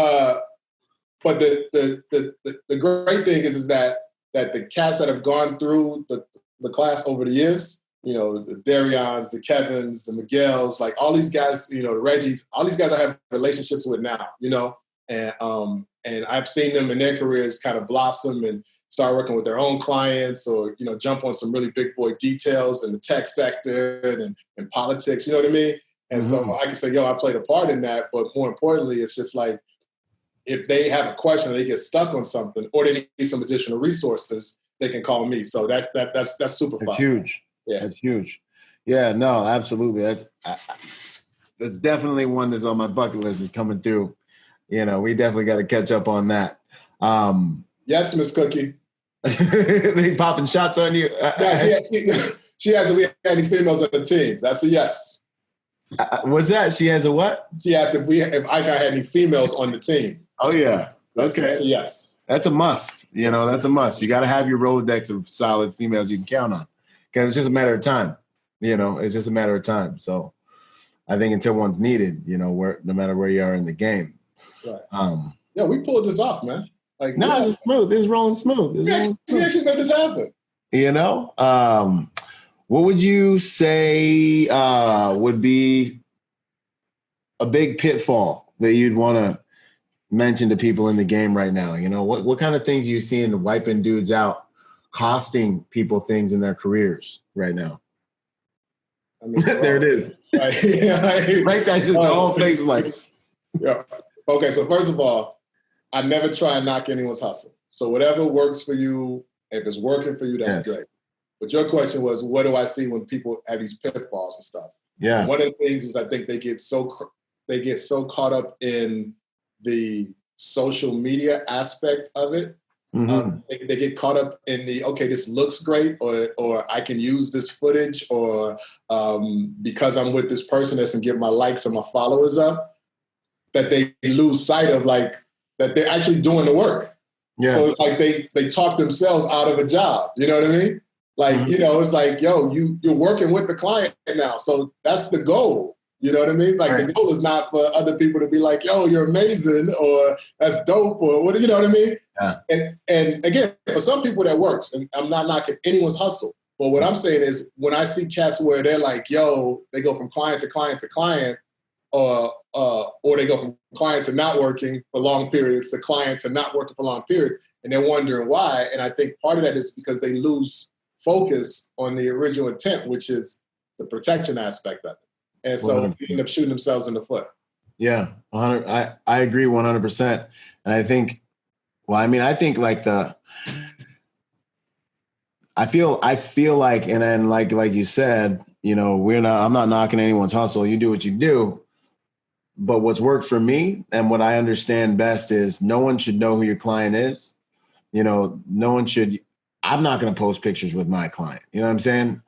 the great thing is that the cats that have gone through the class over the years, the Darions, the Kevins, the Miguels, like all these guys, the Reggies, all these guys I have relationships with now, and I've seen them in their careers kind of blossom and start working with their own clients or, jump on some really big boy details in the tech sector and politics, you know what I mean? And so I can say, I played a part in that, but more importantly, it's just like, if they have a question or they get stuck on something or they need some additional resources, they can call me. So that's super fun. That's huge. Yeah. That's huge. Yeah, no, absolutely. That's definitely one that's on my bucket list is coming through. We definitely got to catch up on that. Yes, Miss Cookie. They popping shots on you. She hasn't had any females on the team. That's a yes. What's that? She has a what? She asked if I had any females on the team. Oh yeah. Okay. That's a yes. That's a must. That's a must. You got to have your Rolodex of solid females you can count on, because it's just a matter of time. It's just a matter of time. So I think until one's needed, no matter where you are in the game. Right. Yeah, we pulled this off, man. Like, no, it's smooth. It's rolling smooth. We actually made this happen. What would you say would be a big pitfall that you'd want to mention to people in the game right now? What kind of things are you seeing wiping dudes out, costing people things in their careers right now? I mean, there it is. Like, like, Right, that's just the whole face was like. Yeah. Okay, so first of all, I never try and knock anyone's hustle. So whatever works for you, if it's working for you, that's great. But your question was, what do I see when people have these pitfalls and stuff? Yeah. And one of the things is I think they get so caught up in the social media aspect of it. Mm-hmm. They get caught up in the, okay, this looks great, or I can use this footage, or because I'm with this person, that's gonna get my likes and my followers up, that they lose sight of like that they're actually doing the work. Yeah. So it's like they talk themselves out of a job. You know what I mean? Like, mm-hmm. You know, it's like, yo, you're working with the client now. So that's the goal. You know what I mean? Like, right. The goal is not for other people to be like, yo, you're amazing, or that's dope, or what, you know what I mean? Yeah. And again, for some people that works, and I'm not knocking anyone's hustle. But what I'm saying is when I see cats where they're like, yo, they go from client to client to client, or they go from client to not working for long periods to client to not working for long periods, and they're wondering why. And I think part of that is because they lose focus on the original intent, which is the protection aspect of it. And so they end up shooting themselves in the foot. Yeah, 100. I agree 100%. And I think, I think like I feel like, and then like you said, you know, I'm not knocking anyone's hustle. You do what you do. But what's worked for me and what I understand best is no one should know who your client is. You know, no one should. I'm not going to post pictures with my client. You know what I'm saying?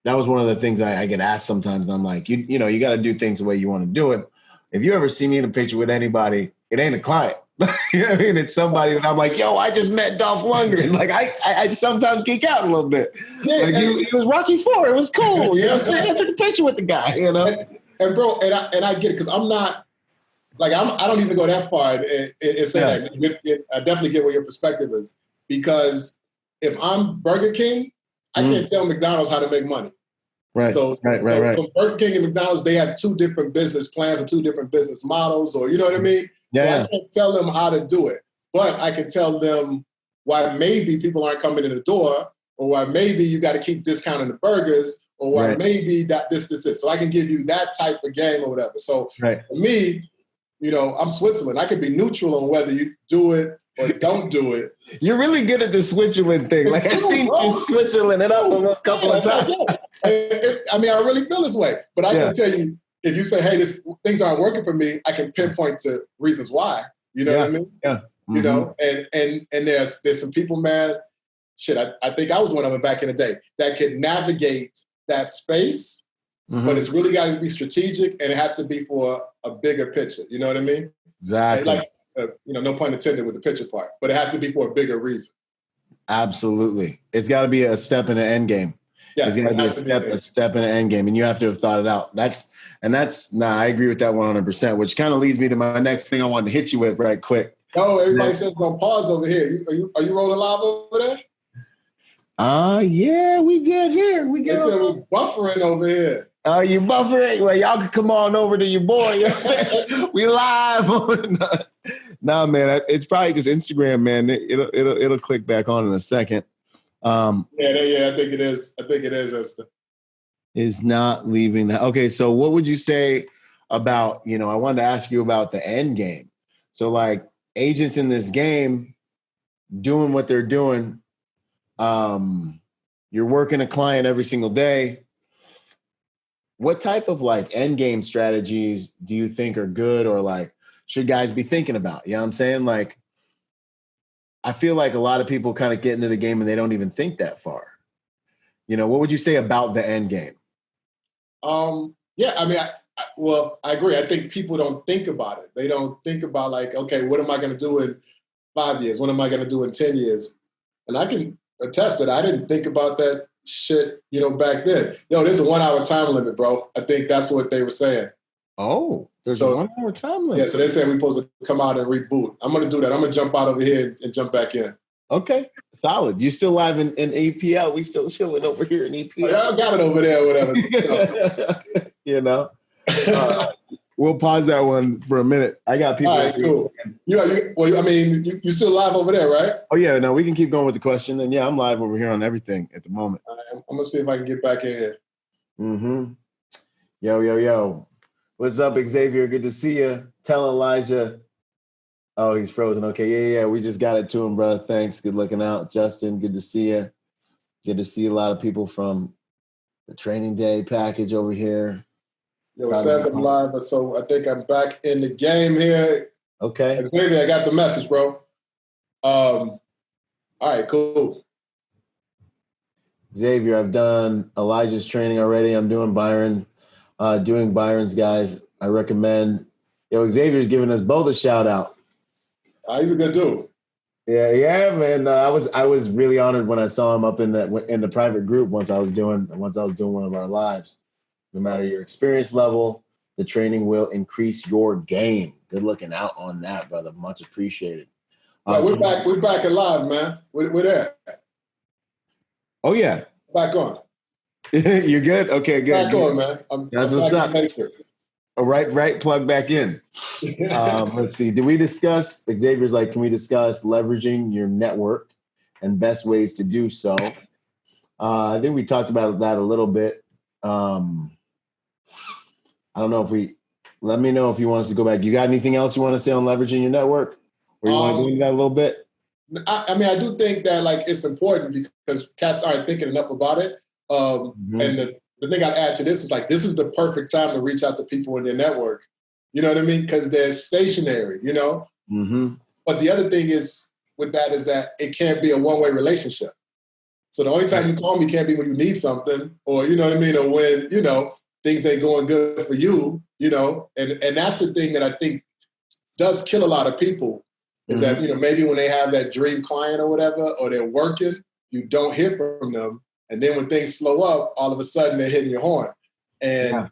That was one of the things I get asked sometimes. And I'm like, you know, you got to do things the way you want to do it. If you ever see me in a picture with anybody, it ain't a client. You know what I mean? It's somebody that I'm like, yo, I just met Dolph Lundgren. Like I sometimes geek out a little bit. Yeah, like it was Rocky IV. It was cool. You know what I'm saying? I took a picture with the guy, you know? And bro, and I get it, because I'm not, like, I don't even go that far and say that. I definitely get what your perspective is. Because if I'm Burger King, I can't tell McDonald's how to make money. Right. So Burger King and McDonald's, they have two different business plans and two different business models, or you know what I mean? Yeah. So I can't tell them how to do it. But I can tell them why maybe people aren't coming in the door, or why maybe you got to keep discounting the burgers, or why maybe that this. So I can give you that type of game or whatever. So for me, you know, I'm Switzerland. I can be neutral on whether you do it or don't do it. You're really good at the Switzerland thing. Like, I've seen you Switzerland it up a couple of times. I mean, I really feel this way. But I can tell you, if you say, hey, things aren't working for me, I can pinpoint to reasons why. You know what I mean? Yeah. Mm-hmm. You know, and there's some people, man, I think I was one of them back in the day, that could navigate that space, but it's really got to be strategic, and it has to be for a bigger picture. You know what I mean? Exactly. Like, you know, no pun intended with the picture part, but it has to be for a bigger reason. Absolutely. It's got to be a step in the end game. Yes, it's got to be a step in the end game, and you have to have thought it out. I agree with that 100%, which kind of leads me to my next thing I wanted to hit you with right quick. Oh, everybody says don't pause over here. Are you rolling live over there? Yeah, we good here. We good. They said we're buffering over here. You buffering? Well, y'all can come on over to your boy. You know what I'm saying? We live. Nah, man, it's probably just Instagram, man. It'll click back on in a second. I think it is. I think it is, Esther. Is not leaving that. Okay, so what would you say about, you know, I wanted to ask you about the end game. So, like, agents in this game doing what they're doing, you're working a client every single day. What type of like end game strategies do you think are good, or like should guys be thinking about? You know what I'm saying? Like, I feel like a lot of people kind of get into the game and they don't even think that far. You know, what would you say about the end game? Yeah, I mean, I agree. I think people don't think about it. They don't think about like, okay, what am I going to do in 5 years? What am I going to do in 10 years? And I can attest that I didn't think about that shit, you know, back then. There's a 1 hour time limit, bro. I think that's what they were saying. Oh, there's a 1 hour time limit. Yeah, so they said we're supposed to come out and reboot. I'm going to do that. I'm going to jump out over here and jump back in. Okay, solid. You still live in EPL. We still chilling over here in EPL. Oh, I got it over there or whatever. So. You know? We'll pause that one for a minute. I got people. All right, cool. You still live over there, right? Oh, yeah. No, we can keep going with the question. And, yeah, I'm live over here on everything at the moment. Right, I'm going to see if I can get back in here. Mm-hmm. Yo, yo, yo. What's up, Xavier? Good to see you. Tell Elijah. Oh, he's frozen. Okay, yeah. We just got it to him, brother. Thanks. Good looking out. Justin, good to see you. Good to see a lot of people from the training day package over here. Yo, it says I'm live, but so I think I'm back in the game here. Okay. Xavier, I got the message, bro. All right, cool. Xavier, I've done Elijah's training already. I'm doing Byron, doing Byron's, guys. I recommend. Yo, Xavier's giving us both a shout out. He's a good dude. Yeah, man. I was really honored when I saw him up in the private group once I was doing one of our lives. No matter your experience level, the training will increase your game. Good looking out on that, brother. Much appreciated. We're back alive, man. We're there. Oh yeah. Back on. You're good? Okay, good. Back on, man. That's what's up. Oh, right, plug back in. Let's see. Did we discuss, Xavier's like, can we discuss leveraging your network and best ways to do so? I think we talked about that a little bit. I don't know let me know if you want us to go back. You got anything else you want to say on leveraging your network? Or you want to go into that a little bit? I mean, I do think that like it's important because cats aren't thinking enough about it. And the thing I'd add to this is like, this is the perfect time to reach out to people in your network. You know what I mean? Because they're stationary, you know? Mm-hmm. But the other thing is with that is that it can't be a one-way relationship. So the only time you call me can't be when you need something or, you know what I mean? Or when, you know, things ain't going good for you, you know? And that's the thing that I think does kill a lot of people is that, you know, maybe when they have that dream client or whatever, or they're working, you don't hear from them. And then when things slow up, all of a sudden they're hitting your horn. And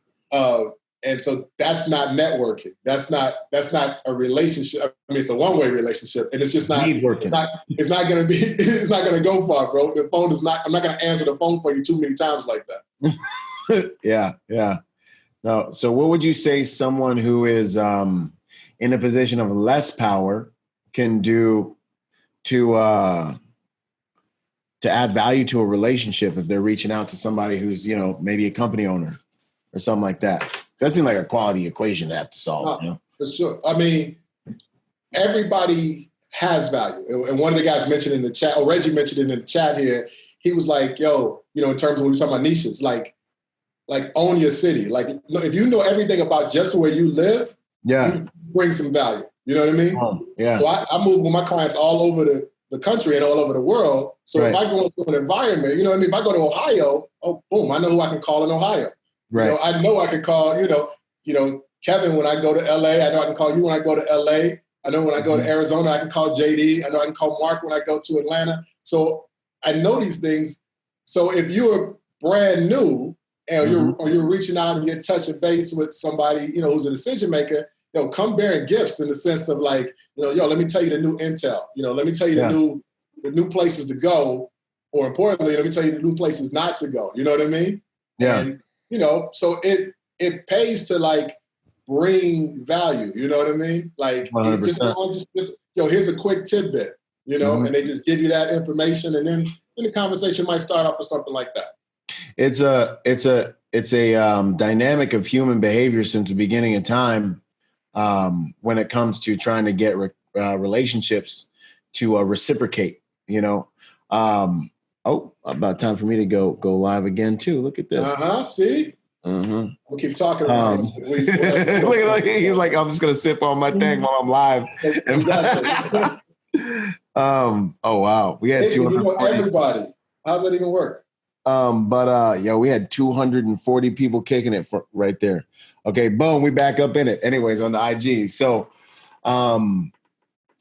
so that's not networking. That's not a relationship. I mean, it's a one-way relationship. And it's just not, it's not going to go far, bro. The phone is not, I'm not going to answer the phone for you too many times like that. Yeah. No. So what would you say someone who is in a position of less power can do to add value to a relationship if they're reaching out to somebody who's, you know, maybe a company owner or something like that? That seems like a quality equation to have to solve. You know? For sure. I mean, everybody has value. And one of the guys mentioned in the chat, or Reggie mentioned it in the chat here, he was like, yo, you know, in terms of when we're talking about niches, like own your city. Like if you know everything about just where you live, you bring some value. You know what I mean? So I move with my clients all over the country and all over the world. So if I go into an environment, you know what I mean? If I go to Ohio, oh, boom, I know who I can call in Ohio. Right. You know, I know I can call, you know, Kevin, when I go to LA, I know I can call you when I go to LA. I know when I go to Arizona, I can call JD. I know I can call Mark when I go to Atlanta. So I know these things. So if you're brand new and you're reaching out and you're touching base with somebody, you know, who's a decision maker, yo, come bearing gifts in the sense of like, you know, yo, let me tell you the new intel. You know, let me tell you the new places to go. Or importantly, let me tell you the new places not to go. You know what I mean? Yeah. And, you know, so it pays to like bring value. You know what I mean? Like, just yo, here's a quick tidbit, you know, and they just give you that information, and then the conversation might start off with something like that. It's a dynamic of human behavior since the beginning of time. When it comes to trying to get relationships to reciprocate, you know. About time for me to go live again too. Look at this. See? We'll keep talking about it. Look at he's like, I'm just gonna sip on my thing while I'm live. Oh wow, we had 240. Everybody. How's that even work? We had 240 people kicking it right there. Okay, boom, we back up in it. Anyways, on the IG. So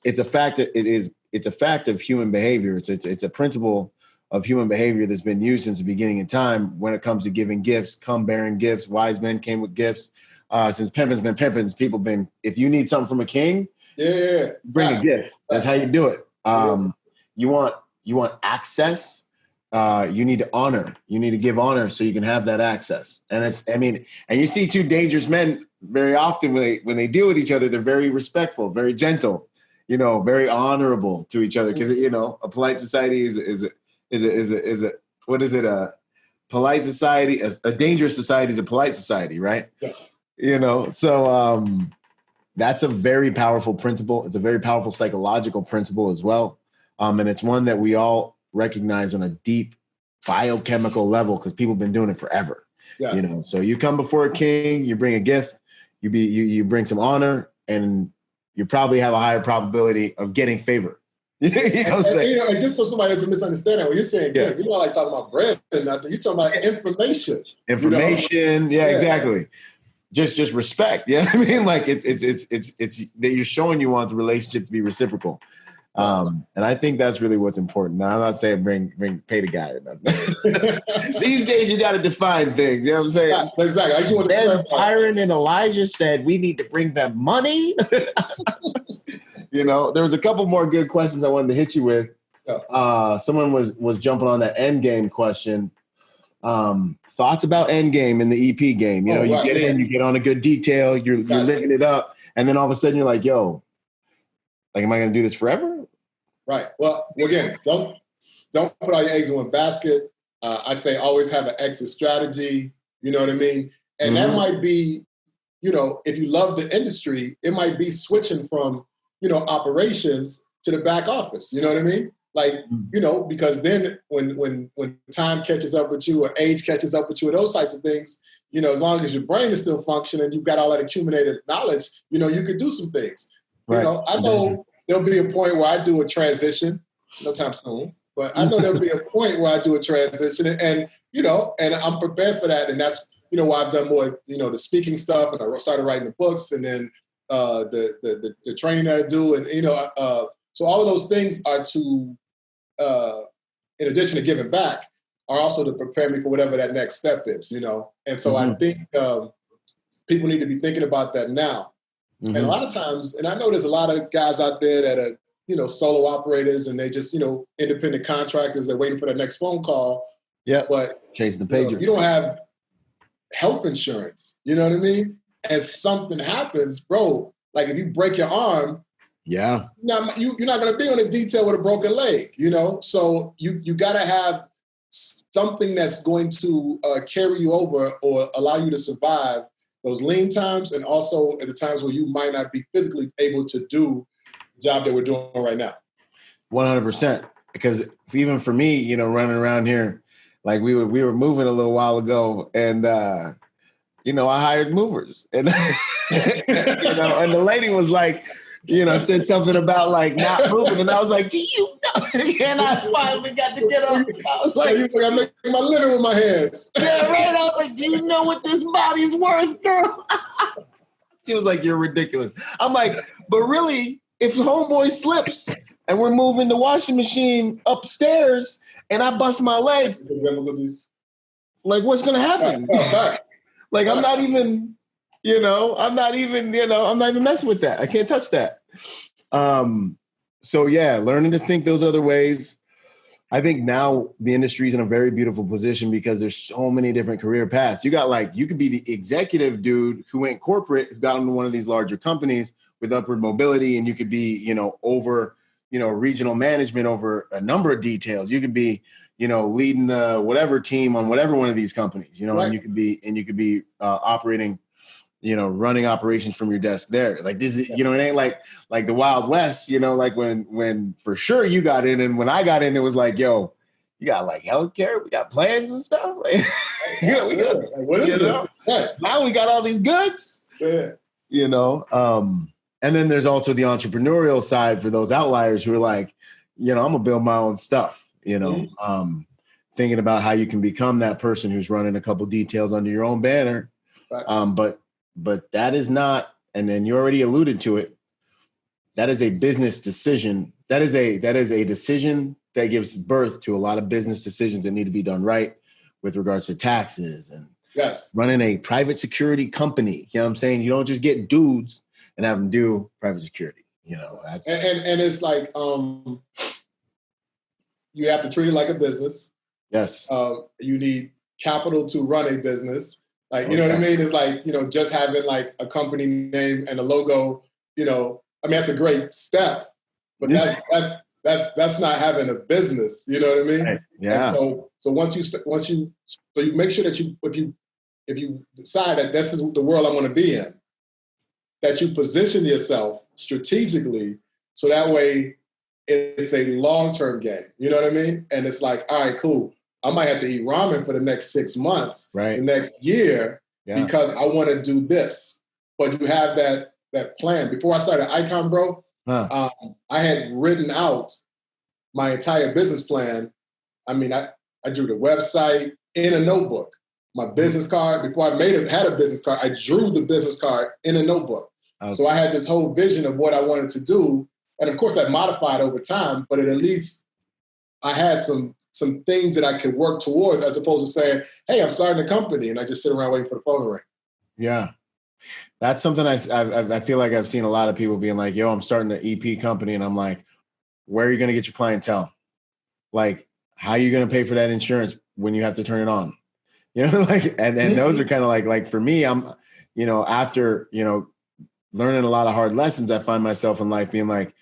it's a fact that it's a fact of human behavior. It's a principle of human behavior that's been used since the beginning of time when it comes to giving gifts, come bearing gifts. Wise men came with gifts. Since pimping's been pimping, people been, if you need something from a king, bring a gift. That's how you do it. You want access. You need to honor. You need to give honor so you can have that access. And and you see two dangerous men very often when they deal with each other, they're very respectful, very gentle, you know, very honorable to each other. Because, you know, a polite society is what is it? polite society, a dangerous society is a polite society, right? Yeah. You know, so that's a very powerful principle. It's a very powerful psychological principle as well. And it's one that we all recognize on a deep biochemical level because people have been doing it forever. Yes. You know, so you come before a king, you bring a gift, you bring some honor, and you probably have a higher probability of getting favor. You know what I'm saying? And just so somebody doesn't misunderstand that, when you're saying gift, you're not like talking about bread and nothing. You're talking about information. Information, yeah, exactly. Just respect. Yeah, I mean, like it's that you're showing you want the relationship to be reciprocal. And I think that's really what's important. Now, I'm not saying pay the guy or nothing. These days, you got to define things. You know what I'm saying? Exactly. I just want to then Byron and Elijah said we need to bring them money. You know, there was a couple more good questions I wanted to hit you with. Someone was jumping on that endgame question. Thoughts about endgame in the EP game? You know, you get in, you get on a good detail, you're living it up, and then all of a sudden you're like, yo, like, am I going to do this forever? Right. Well, again, don't put all your eggs in one basket. I say always have an exit strategy. You know what I mean? And that might be, you know, if you love the industry, it might be switching from, you know, operations to the back office. You know what I mean? Like, you know, because then when time catches up with you or age catches up with you or those types of things, you know, as long as your brain is still functioning, you've got all that accumulated knowledge, you know, you could do some things. Right. You know, I know there'll be a point where I do a transition, no time soon, but I know there'll be a point where I do a transition and, you know, and I'm prepared for that. And that's, you know, why I've done more, you know, the speaking stuff, and I started writing the books, and then the training that I do. And, you know, so all of those things are to, in addition to giving back, are also to prepare me for whatever that next step is, you know? And so I think people need to be thinking about that now. And a lot of times, and I know there's a lot of guys out there that are, you know, solo operators, and they just, you know, independent contractors, they're waiting for the next phone call. Yeah. But chasing the pager. You don't have health insurance, you know what I mean? And something happens, bro, like if you break your arm, you're not going to be on a detail with a broken leg, you know? So you got to have something that's going to carry you over or allow you to survive those lean times, and also at the times where you might not be physically able to do the job that we're doing right now. 100%. Because even for me, you know, running around here, like we were moving a little while ago, and you know, I hired movers, and you know, and the lady was like, you know, said something about like not moving, and I was like, do you know? And I finally got to get on. I was like, I'm making my living with my hands. Yeah, right. I was like, do you know what this body's worth, girl? She was like, you're ridiculous. I'm like, but really, if homeboy slips and we're moving the washing machine upstairs and I bust my leg, like, what's gonna happen? Like, I'm not even messing with that. I can't touch that. So yeah, learning to think those other ways. I think now the industry is in a very beautiful position because there's so many different career paths. You could be the executive dude who went corporate, who got into one of these larger companies with upward mobility, and you could be, you know, over, you know, regional management over a number of details. You could be, you know, leading whatever team on whatever one of these companies, you know, right. and you could be operating, you know, running operations from your desk there. Like this is, you know, it ain't like the Wild West, you know, like when for sure you got in, and when I got in, it was like, yo, you got like healthcare, we got plans and stuff. Like, you know, what is this? Now we got all these goods, you know. And then there's also the entrepreneurial side for those outliers who are like, you know, I'm gonna build my own stuff, you know, thinking about how you can become that person who's running a couple details under your own banner. But that is not, and then you already alluded to it, that is a business decision. That is a decision that gives birth to a lot of business decisions that need to be done right with regards to taxes and running a private security company. You know what I'm saying? You don't just get dudes and have them do private security. You know, that's and it's like you have to treat it like a business. Yes. You need capital to run a business. Like, you know what I mean? It's like, you know, just having like a company name and a logo, you know, I mean, that's a great step, but that's not having a business. You know what I mean? Right. Yeah. And so you make sure that if you decide that this is the world I want to be in, that you position yourself strategically so that way it's a long-term game. You know what I mean? And it's like, all right, cool. I might have to eat ramen for the next 6 months, right, the next year, because I want to do this. But you have that plan. Before I started Icon, bro, I had written out my entire business plan. I mean, I drew the website in a notebook. My business card, before I had a business card, I drew the business card in a notebook. Okay. So I had this whole vision of what I wanted to do. And of course I modified over time, but at least I had some things that I could work towards, as opposed to saying, hey, I'm starting a company and I just sit around waiting for the phone to ring. Yeah. That's something I feel like I've seen a lot of people being like, yo, I'm starting an EP company. And I'm like, where are you going to get your clientele? Like, how are you going to pay for that insurance when you have to turn it on? You know, like, and those are kind of like for me, I'm, after, learning a lot of hard lessons, I find myself in life being like,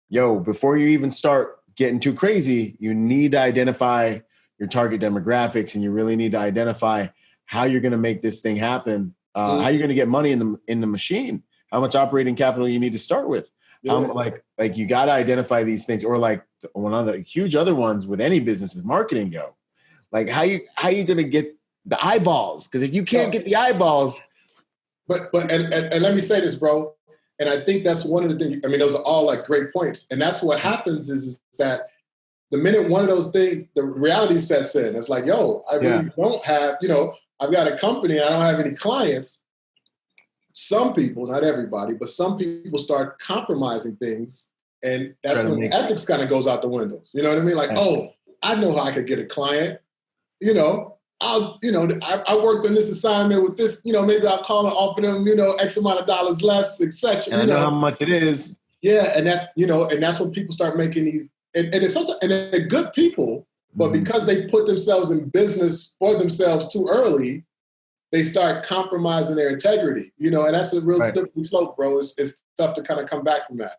yo, before you even start getting too crazy, you need to identify your target demographics, and you really need to identify how you're going to make this thing happen, how you're going to get money in the machine, how much operating capital you need to start with. Like you got to identify these things, or like one of the huge other ones with any business is marketing go. Like how you going to get the eyeballs? Because if you can't get the eyeballs. But let me say this, bro. And I think that's one of the things, I mean, those are all like great points. And that's what happens is that the minute one of those things, the reality sets in, it's like, yo, I really don't have, I've got a company and I don't have any clients. Some people, not everybody, but some people start compromising things. And that's when ethics kind of goes out the windows. You know what I mean? Like, oh, I know how I could get a client. I worked on this assignment with this, maybe I'll call and offer them, X amount of dollars less, etc. I know how much it is. Yeah. And that's, and that's when people start making these, and it's sometimes, and they're good people, but because they put themselves in business for themselves too early, they start compromising their integrity, and that's a real slippery slope, bro. It's tough to kind of come back from that.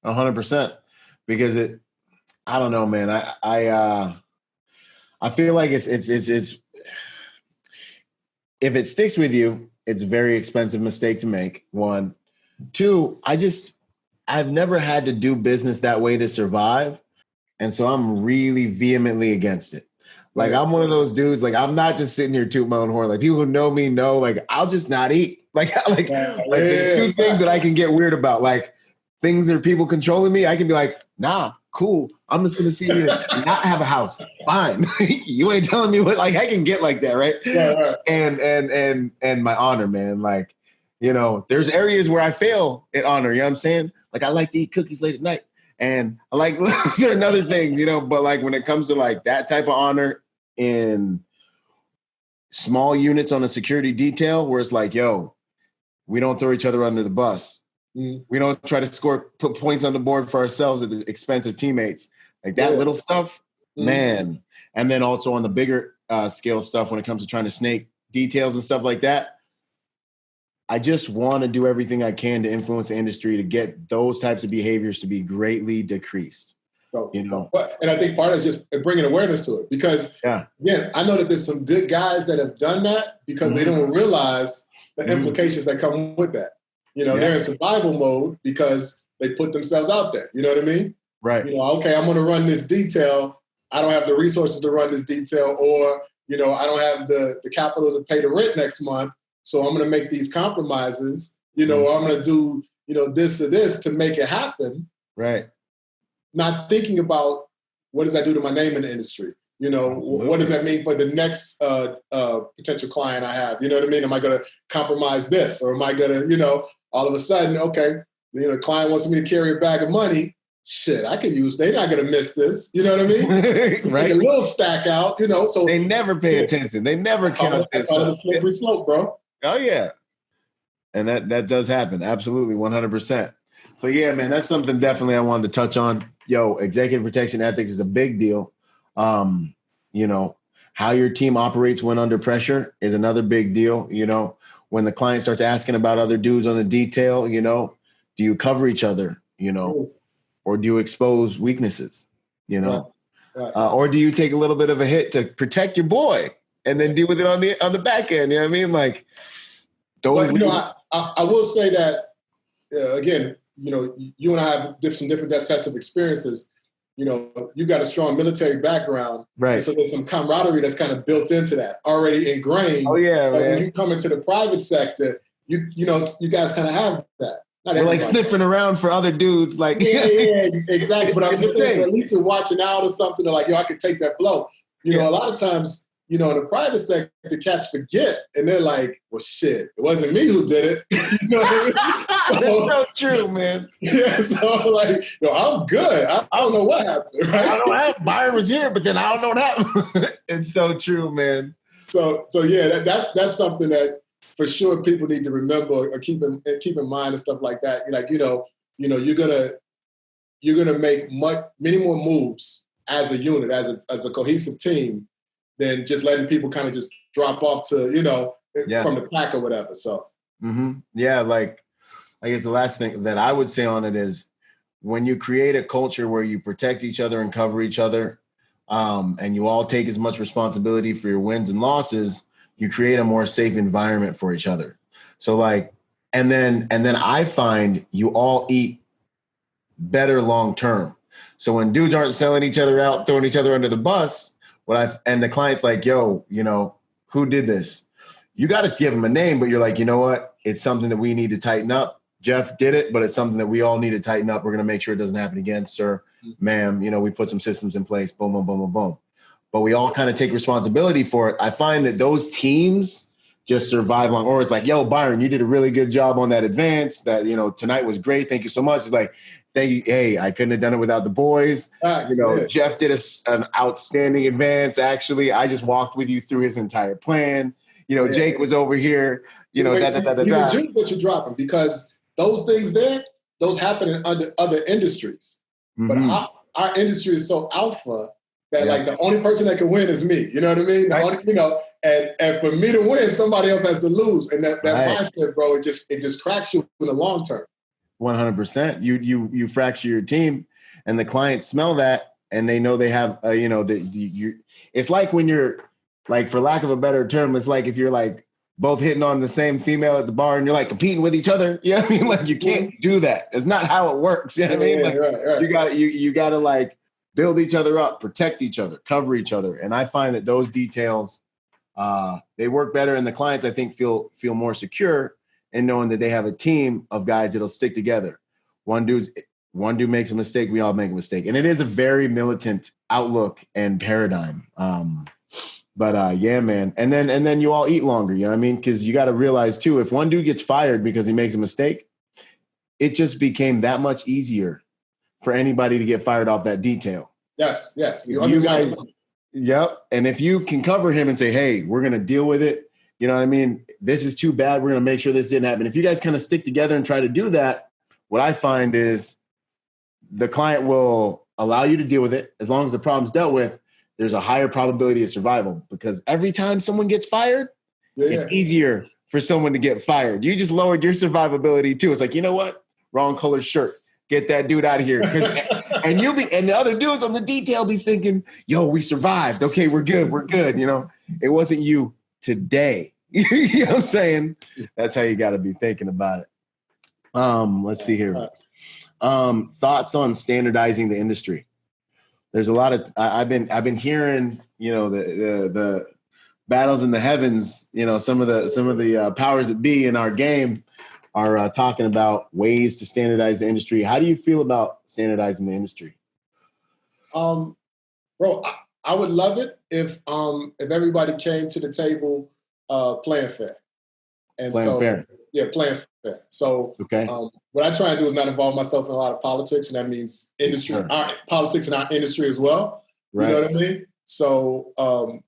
100%. Because I don't know, man. I feel like it's if it sticks with you, it's a very expensive mistake to make. 1, 2, I've never had to do business that way to survive. And so I'm really vehemently against it. Like I'm one of those dudes, like I'm not just sitting here tooting my own horn. Like people who know me know, like I'll just not eat. There's 2 things that I can get weird about. Like things that are people controlling me. I can be like, nah, cool. I'm just gonna sit here and not have a house. Fine. You ain't telling me what, like I can get like that, right? Yeah. And my honor, man. Like, there's areas where I fail at honor, you know what I'm saying? Like I like to eat cookies late at night. And I like certain other things, but like when it comes to like that type of honor in small units on a security detail where it's like, yo, we don't throw each other under the bus. We don't try to put points on the board for ourselves at the expense of teammates. Like that little stuff, man. And then also on the bigger scale stuff when it comes to trying to snake details and stuff like that. I just want to do everything I can to influence the industry to get those types of behaviors to be greatly decreased. And I think part of it is just bringing awareness to it, because again, I know that there's some good guys that have done that because they don't realize the implications that come with that. They're in survival mode because they put themselves out there. You know what I mean? Right. Okay, I'm going to run this detail. I don't have the resources to run this detail, or, I don't have the capital to pay the rent next month. So I'm going to make these compromises, or I'm going to do, this or this to make it happen. Right. Not thinking about what does that do to my name in the industry? What does that mean for the next potential client I have? You know what I mean? Am I going to compromise this, or am I going to, all of a sudden, okay, the client wants me to carry a bag of money. Shit, I can use. They're not going to miss this. You know what I mean? Right. Take a little stack out. So they never pay attention. They never count this. The slippery slope, bro. Oh yeah, and that does happen. Absolutely, 100%. So yeah, man, that's something definitely I wanted to touch on. Yo, executive protection ethics is a big deal. How your team operates when under pressure is another big deal. When the client starts asking about other dudes on the detail, do you cover each other? or do you expose weaknesses? You know, Right. or do you take a little bit of a hit to protect your boy and then deal with it on the back end? You know what I mean? Like those. But, I will say that again, you and I have some different sets of experiences. You got a strong military background, right? So there's some camaraderie that's kind of built into that, already ingrained. Oh yeah, man. When you come into the private sector, you guys kind of have that. We're like sniffing around for other dudes, like yeah, exactly. But I'm just saying, at least you're watching out or something, or like, I could take that blow. A lot of times, in the private sector, cats forget, and they're like, "Well, shit, it wasn't me who did it." You know what I mean? That's so true, man. Yeah, so like, I'm good. I don't know what happened. Right? I don't know what Byron was here, but then I don't know what happened. It's so true, man. So yeah, that's something that for sure people need to remember or keep in mind and stuff like that. Like, you're gonna make many more moves as a unit, as a cohesive team, than just letting people kind of just drop off to, from the pack or whatever. So yeah, like I guess the last thing that I would say on it is when you create a culture where you protect each other and cover each other, and you all take as much responsibility for your wins and losses, you create a more safe environment for each other. So like, and then I find you all eat better long term. So when dudes aren't selling each other out, throwing each other under the bus, and the client's like, yo, who did this? You got to give them a name, but you're like, you know what? It's something that we need to tighten up. Jeff did it, but it's something that we all need to tighten up. We're going to make sure it doesn't happen again, sir, ma'am. We put some systems in place, boom, boom, boom, boom, boom. But we all kind of take responsibility for it. I find that those teams just survive long. Or it's like, yo, Byron, you did a really good job on that advance. That, tonight was great. Thank you so much. It's like, thank you. Hey, I couldn't have done it without the boys. Jeff did an outstanding advance. Actually, I just walked with you through his entire plan. Jake was over here. These are gems that you're dropping, because those things those happen in other industries. But our industry is so alpha that like the only person that can win is me. You know what I mean? And for me to win, somebody else has to lose. And that mindset, bro, it just cracks you in the long term. 100%. You fracture your team, and the clients smell that, and they know they have it's like when you're like, for lack of a better term, it's like if you're like both hitting on the same female at the bar and you're like competing with each other. You know what I mean? Like, you can't do that. It's not how it works. You know what I mean? Like, right. You gotta like build each other up, protect each other, cover each other. And I find that those details, they work better, and the clients, I think, feel more secure in knowing that they have a team of guys that'll stick together. One dude makes a mistake, we all make a mistake. And it is a very militant outlook and paradigm. But yeah, man. And then you all eat longer, you know what I mean? Because you got to realize too, if one dude gets fired because he makes a mistake, it just became that much easier for anybody to get fired off that detail. Yes. You guys, yep. And if you can cover him and say, hey, we're going to deal with it. You know what I mean? This is too bad. We're going to make sure this didn't happen. If you guys kind of stick together and try to do that, what I find is the client will allow you to deal with it. As long as the problem's dealt with, there's a higher probability of survival, because every time someone gets fired, it's easier for someone to get fired. You just lowered your survivability too. It's like, you know what? Wrong color shirt. Get that dude out of here. And the other dudes on the detail be thinking, yo, we survived. Okay, we're good. It wasn't you today. You know what I'm saying? That's how you got to be thinking about it. Let's see here. Thoughts on standardizing the industry. There's a lot of I've been hearing, the battles in the heavens. Some of the powers that be in our game are talking about ways to standardize the industry. How do you feel about standardizing the industry? Bro, I would love it if everybody came to the table playing fair. Playing fair. So okay. What I try and do is not involve myself in a lot of politics, and that means industry, politics in our industry as well. Right. You know what I mean? So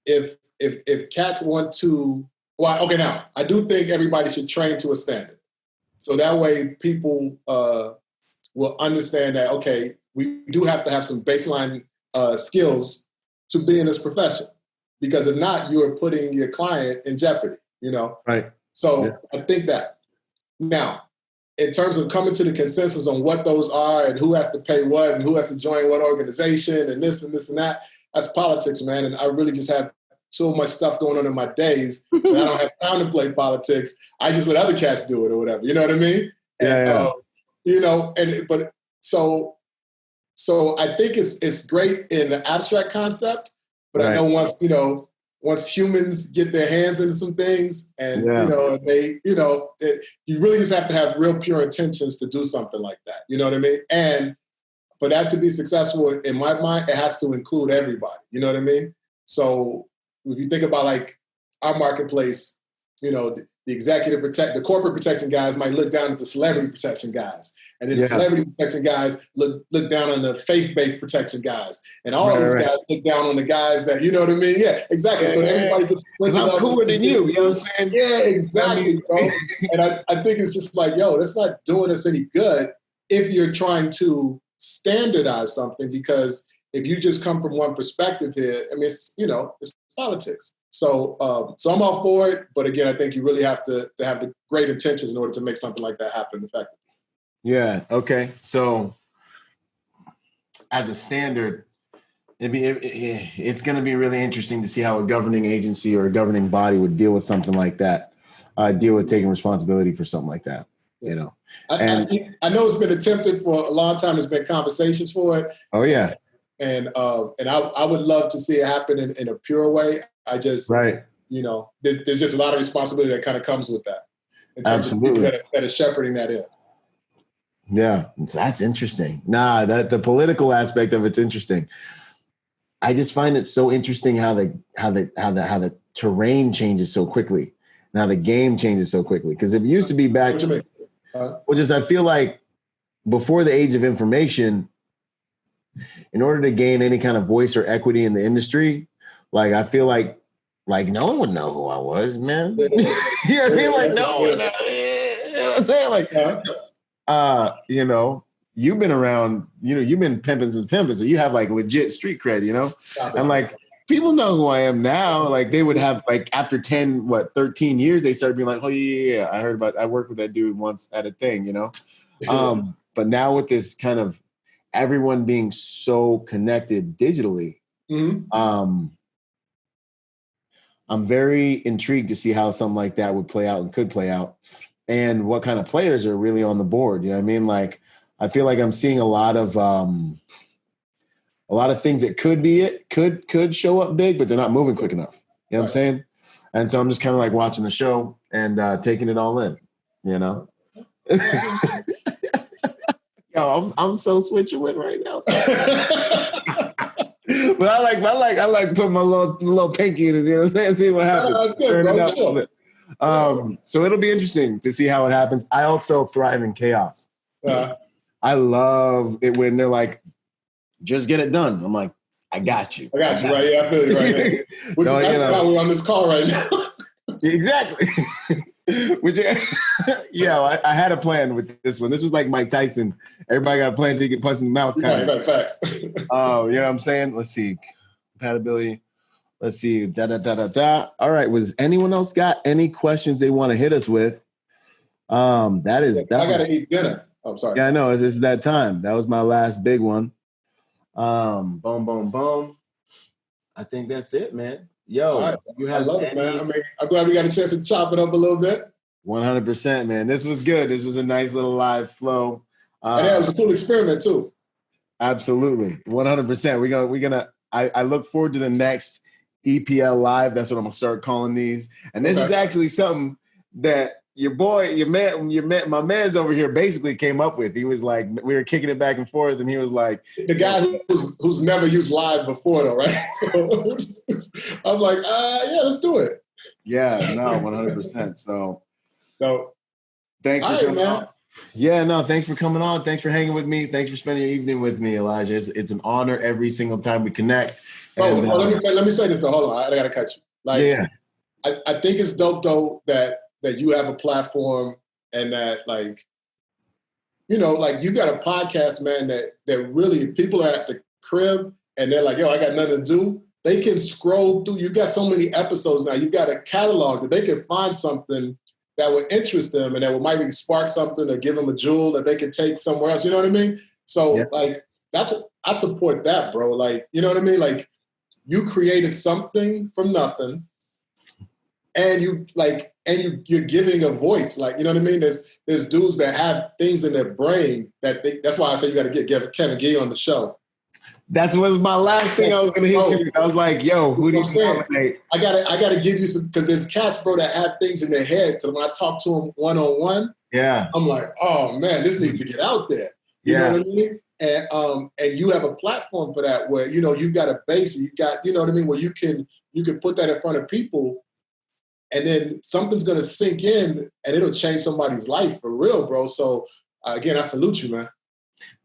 if cats want to, now I do think everybody should train to a standard, so that way people will understand that we do have to have some baseline skills to be in this profession, because if not, you are putting your client in jeopardy. Right. So I think that. Now, in terms of coming to the consensus on what those are and who has to pay what and who has to join what organization and this and this and that, that's politics, man. And I really just have so much stuff going on in my days that I don't have time to play politics. I just let other cats do it or whatever. You know what I mean? And, you know, but so I think it's great in the abstract concept, but I know once humans get their hands into some things and, you really just have to have real pure intentions to do something like that. You know what I mean? And for that to be successful, in my mind, it has to include everybody. You know what I mean? So if you think about like our marketplace, you know, the corporate protection guys might look down at the celebrity protection guys. And then the celebrity protection guys look down on the faith-based protection guys. And all these guys look down on the guys that, you know what I mean? Yeah, exactly. So everybody just switches up. I'm cooler than you know what I'm saying? Yeah, exactly, bro. And I think it's just like, yo, that's not doing us any good if you're trying to standardize something, because if you just come from one perspective here, I mean, it's politics. So I'm all for it. But again, I think you really have to have the great intentions in order to make something like that happen effectively. Yeah. Okay. So as a standard, it's going to be really interesting to see how a governing agency or a governing body would deal with something like that, deal with taking responsibility for something like that, you know. I know it's been attempted for a long time. There's been conversations for it. Oh, yeah. And I would love to see it happen in a pure way. I just, you know, there's just a lot of responsibility that kind of comes with that. In terms Absolutely. Of that is shepherding that in. Yeah, that's interesting. The political aspect of it's interesting. I just find it so interesting how the terrain changes so quickly, and how the game changes so quickly. Because it used to be back, I feel like before the age of information, in order to gain any kind of voice or equity in the industry, like I feel like no one would know who I was, man. You know what I mean? Like no one. You know what I'm saying? Like. You know, you've been around, you know, you've been pimping since pimping, so you have like legit street cred, you know? And like, people know who I am now. Like they would have like after 13 years, they started being like, oh yeah, I worked with that dude once at a thing, you know? But now with this kind of everyone being so connected digitally, I'm very intrigued to see how something like that would play out and could play out. And what kind of players are really on the board. You know what I mean? Like, I feel like I'm seeing a lot of things that could show up big, but they're not moving quick enough. You know what I'm saying? And so I'm just kind of like watching the show and taking it all in, you know? Yo, I'm so switching right now. But I like putting my little pinky in it, you know what I'm saying? See what happens. No, that's good, bro. Sure. So it'll be interesting to see how it happens. I also thrive in chaos. I love it when they're like, just get it done. I'm like, I got you. Right? Yeah, I feel you right now. Which we're on this call right now. Exactly. I had a plan with this one. This was like Mike Tyson. Everybody got a plan to get punched in the mouth. Right, facts. You know what I'm saying? Let's see. Compatibility. Let's see. All right. Was anyone else got any questions they want to hit us with? I got to eat dinner. I'm sorry. Yeah, I know. It's that time. That was my last big one. Boom, boom, boom. I think that's it, man. Yo, right. I love it, man. I mean, I'm glad we got a chance to chop it up a little bit. 100%, man. This was good. This was a nice little live flow. And that was a cool experiment too. Absolutely. 100%. We're gonna I look forward to the next EPL live. That's what I'm gonna start calling these. And this is actually something that my man's over here basically came up with. He was like, we were kicking it back and forth, and he was like, the guy who's never used live before, though, right? So I'm like, yeah, let's do it. Yeah, no, 100%. So thanks for coming on. Yeah, no, thanks for coming on. Thanks for hanging with me. Thanks for spending your evening with me, Elijah. It's an honor every single time we connect. And, let me say this though. Hold on, I gotta cut you. I think it's dope though that you have a platform and that you got a podcast, man, that really people are at the crib and they're like, yo, I got nothing to do. They can scroll through. You got so many episodes now. You got a catalog that they can find something that would interest them and that would maybe spark something or give them a jewel that they could take somewhere else. You know what I mean? So like, I support that, bro. Like, you know what I mean? Like, you created something from nothing, and you're giving a voice. Like, you know what I mean? There's dudes that have things in their brain that's why I say you got to get Kevin Gee on the show. That was my last thing I was gonna hit you with. I was like, yo, who do you nominate? I gotta give you some, because there's cats, bro, that have things in their head. Because when I talk to them one-on-one, I'm like, oh man, this needs to get out there. You know what I mean? And you have a platform for that where, you know, you've got a base, and you've got, you know what I mean, where you can put that in front of people, and then something's gonna sink in and it'll change somebody's life for real, bro. So again, I salute you, man.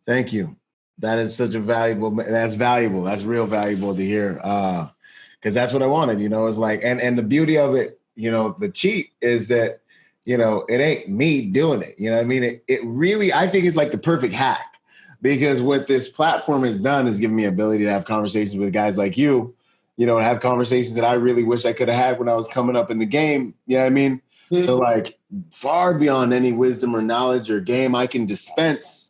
Thank you. That is such a valuable. That's valuable. That's real valuable to hear. Because that's what I wanted. You know, it's like, and the beauty of it, you know, the cheat is that, you know, it ain't me doing it. You know what I mean? It really, I think it's like the perfect hack, because what this platform has done is given me ability to have conversations with guys like you, you know, and have conversations that I really wish I could have had when I was coming up in the game. You know what I mean? Mm-hmm. So like, far beyond any wisdom or knowledge or game I can dispense,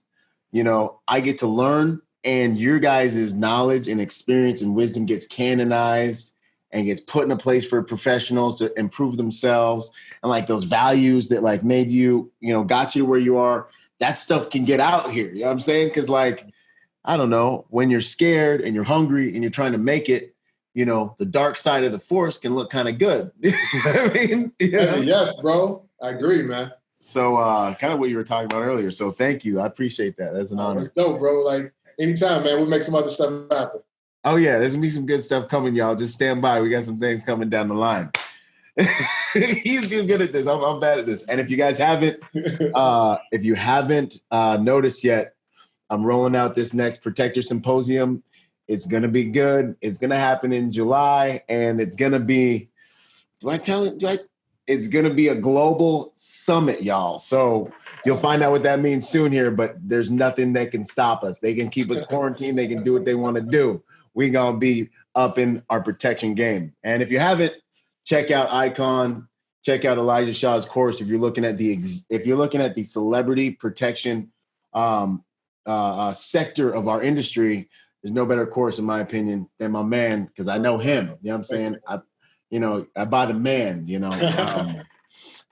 you know, I get to learn, and your guys' knowledge and experience and wisdom gets canonized and gets put in a place for professionals to improve themselves. And like those values that like made you, you know, got you to where you are, that stuff can get out here. You know what I'm saying? Because like, I don't know, when you're scared and you're hungry and you're trying to make it, you know, the dark side of the force can look kind of good. You know what I mean? You know? Yes, bro. I agree, man. So kind of what you were talking about earlier. So thank you. I appreciate that. That's an honor. No, bro. Like anytime, man, we'll make some other stuff happen. Oh, yeah. There's going to be some good stuff coming, y'all. Just stand by. We got some things coming down the line. He's good at this. I'm bad at this. And if you guys haven't, noticed yet, I'm rolling out this next Protector Symposium. It's going to be good. It's going to happen in July. And it's going to be, it's going to be a global summit, y'all. So you'll find out what that means soon here, but there's nothing that can stop us. They can keep us quarantined. They can do what they want to do. We're going to be up in our protection game. And if you haven't, check out Icon, check out Elijah Shaw's course. If you're looking at the celebrity protection sector of our industry, there's no better course, in my opinion, than my man, because I know him. You know what I'm saying? I buy the man, you know.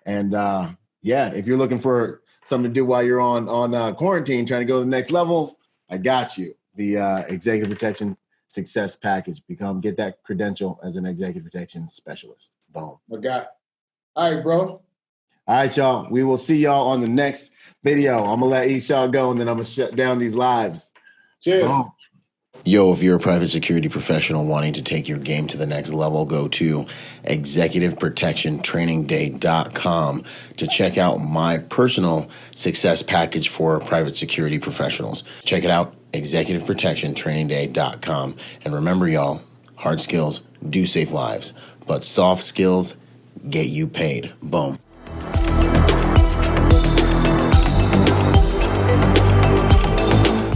If you're looking for something to do while you're on quarantine, trying to go to the next level, I got you. The Executive Protection Success Package. Get that credential as an Executive Protection Specialist. Boom. I got it. All right, bro. All right, y'all. We will see y'all on the next video. I'm going to let each y'all go, and then I'm going to shut down these lives. Cheers. Boom. Yo, if you're a private security professional wanting to take your game to the next level, go to executiveprotectiontrainingday.com to check out my personal success package for private security professionals. Check it out, executiveprotectiontrainingday.com. And remember, y'all, hard skills do save lives, but soft skills get you paid. Boom.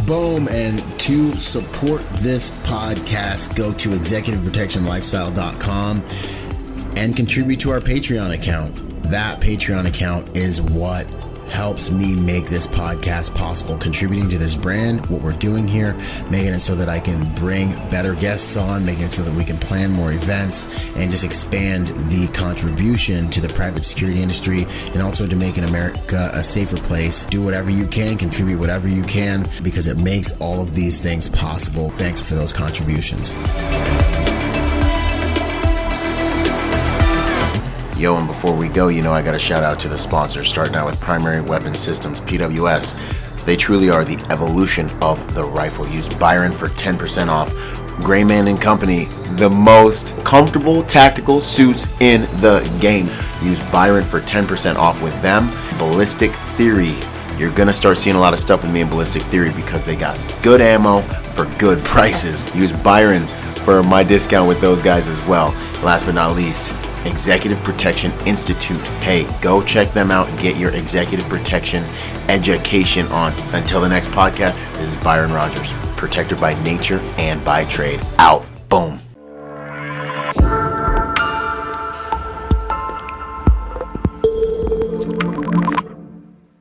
Boom. And to support this podcast, go to executiveprotectionlifestyle.com and contribute to our Patreon account. That Patreon account is what helps me make this podcast possible, contributing to this brand, what we're doing here, making it so that I can bring better guests on, making it so that we can plan more events and just expand the contribution to the private security industry, and also to making America a safer place. Do whatever you can, contribute whatever you can, because it makes all of these things possible. Thanks for those contributions. Yo, and before we go, I got to shout out to the sponsors, starting out with Primary Weapon Systems, PWS. They truly are the evolution of the rifle. Use Byron for 10% off. Grayman and Company, the most comfortable tactical suits in the game. Use Byron for 10% off with them. Ballistic Theory. You're going to start seeing a lot of stuff with me in Ballistic Theory because they got good ammo for good prices. Use Byron for my discount with those guys as well. Last but not least, Executive Protection Institute. Hey, go check them out and get your executive protection education on. Until the next podcast, this is Byron Rodgers, protector by nature and by trade. Out. Boom.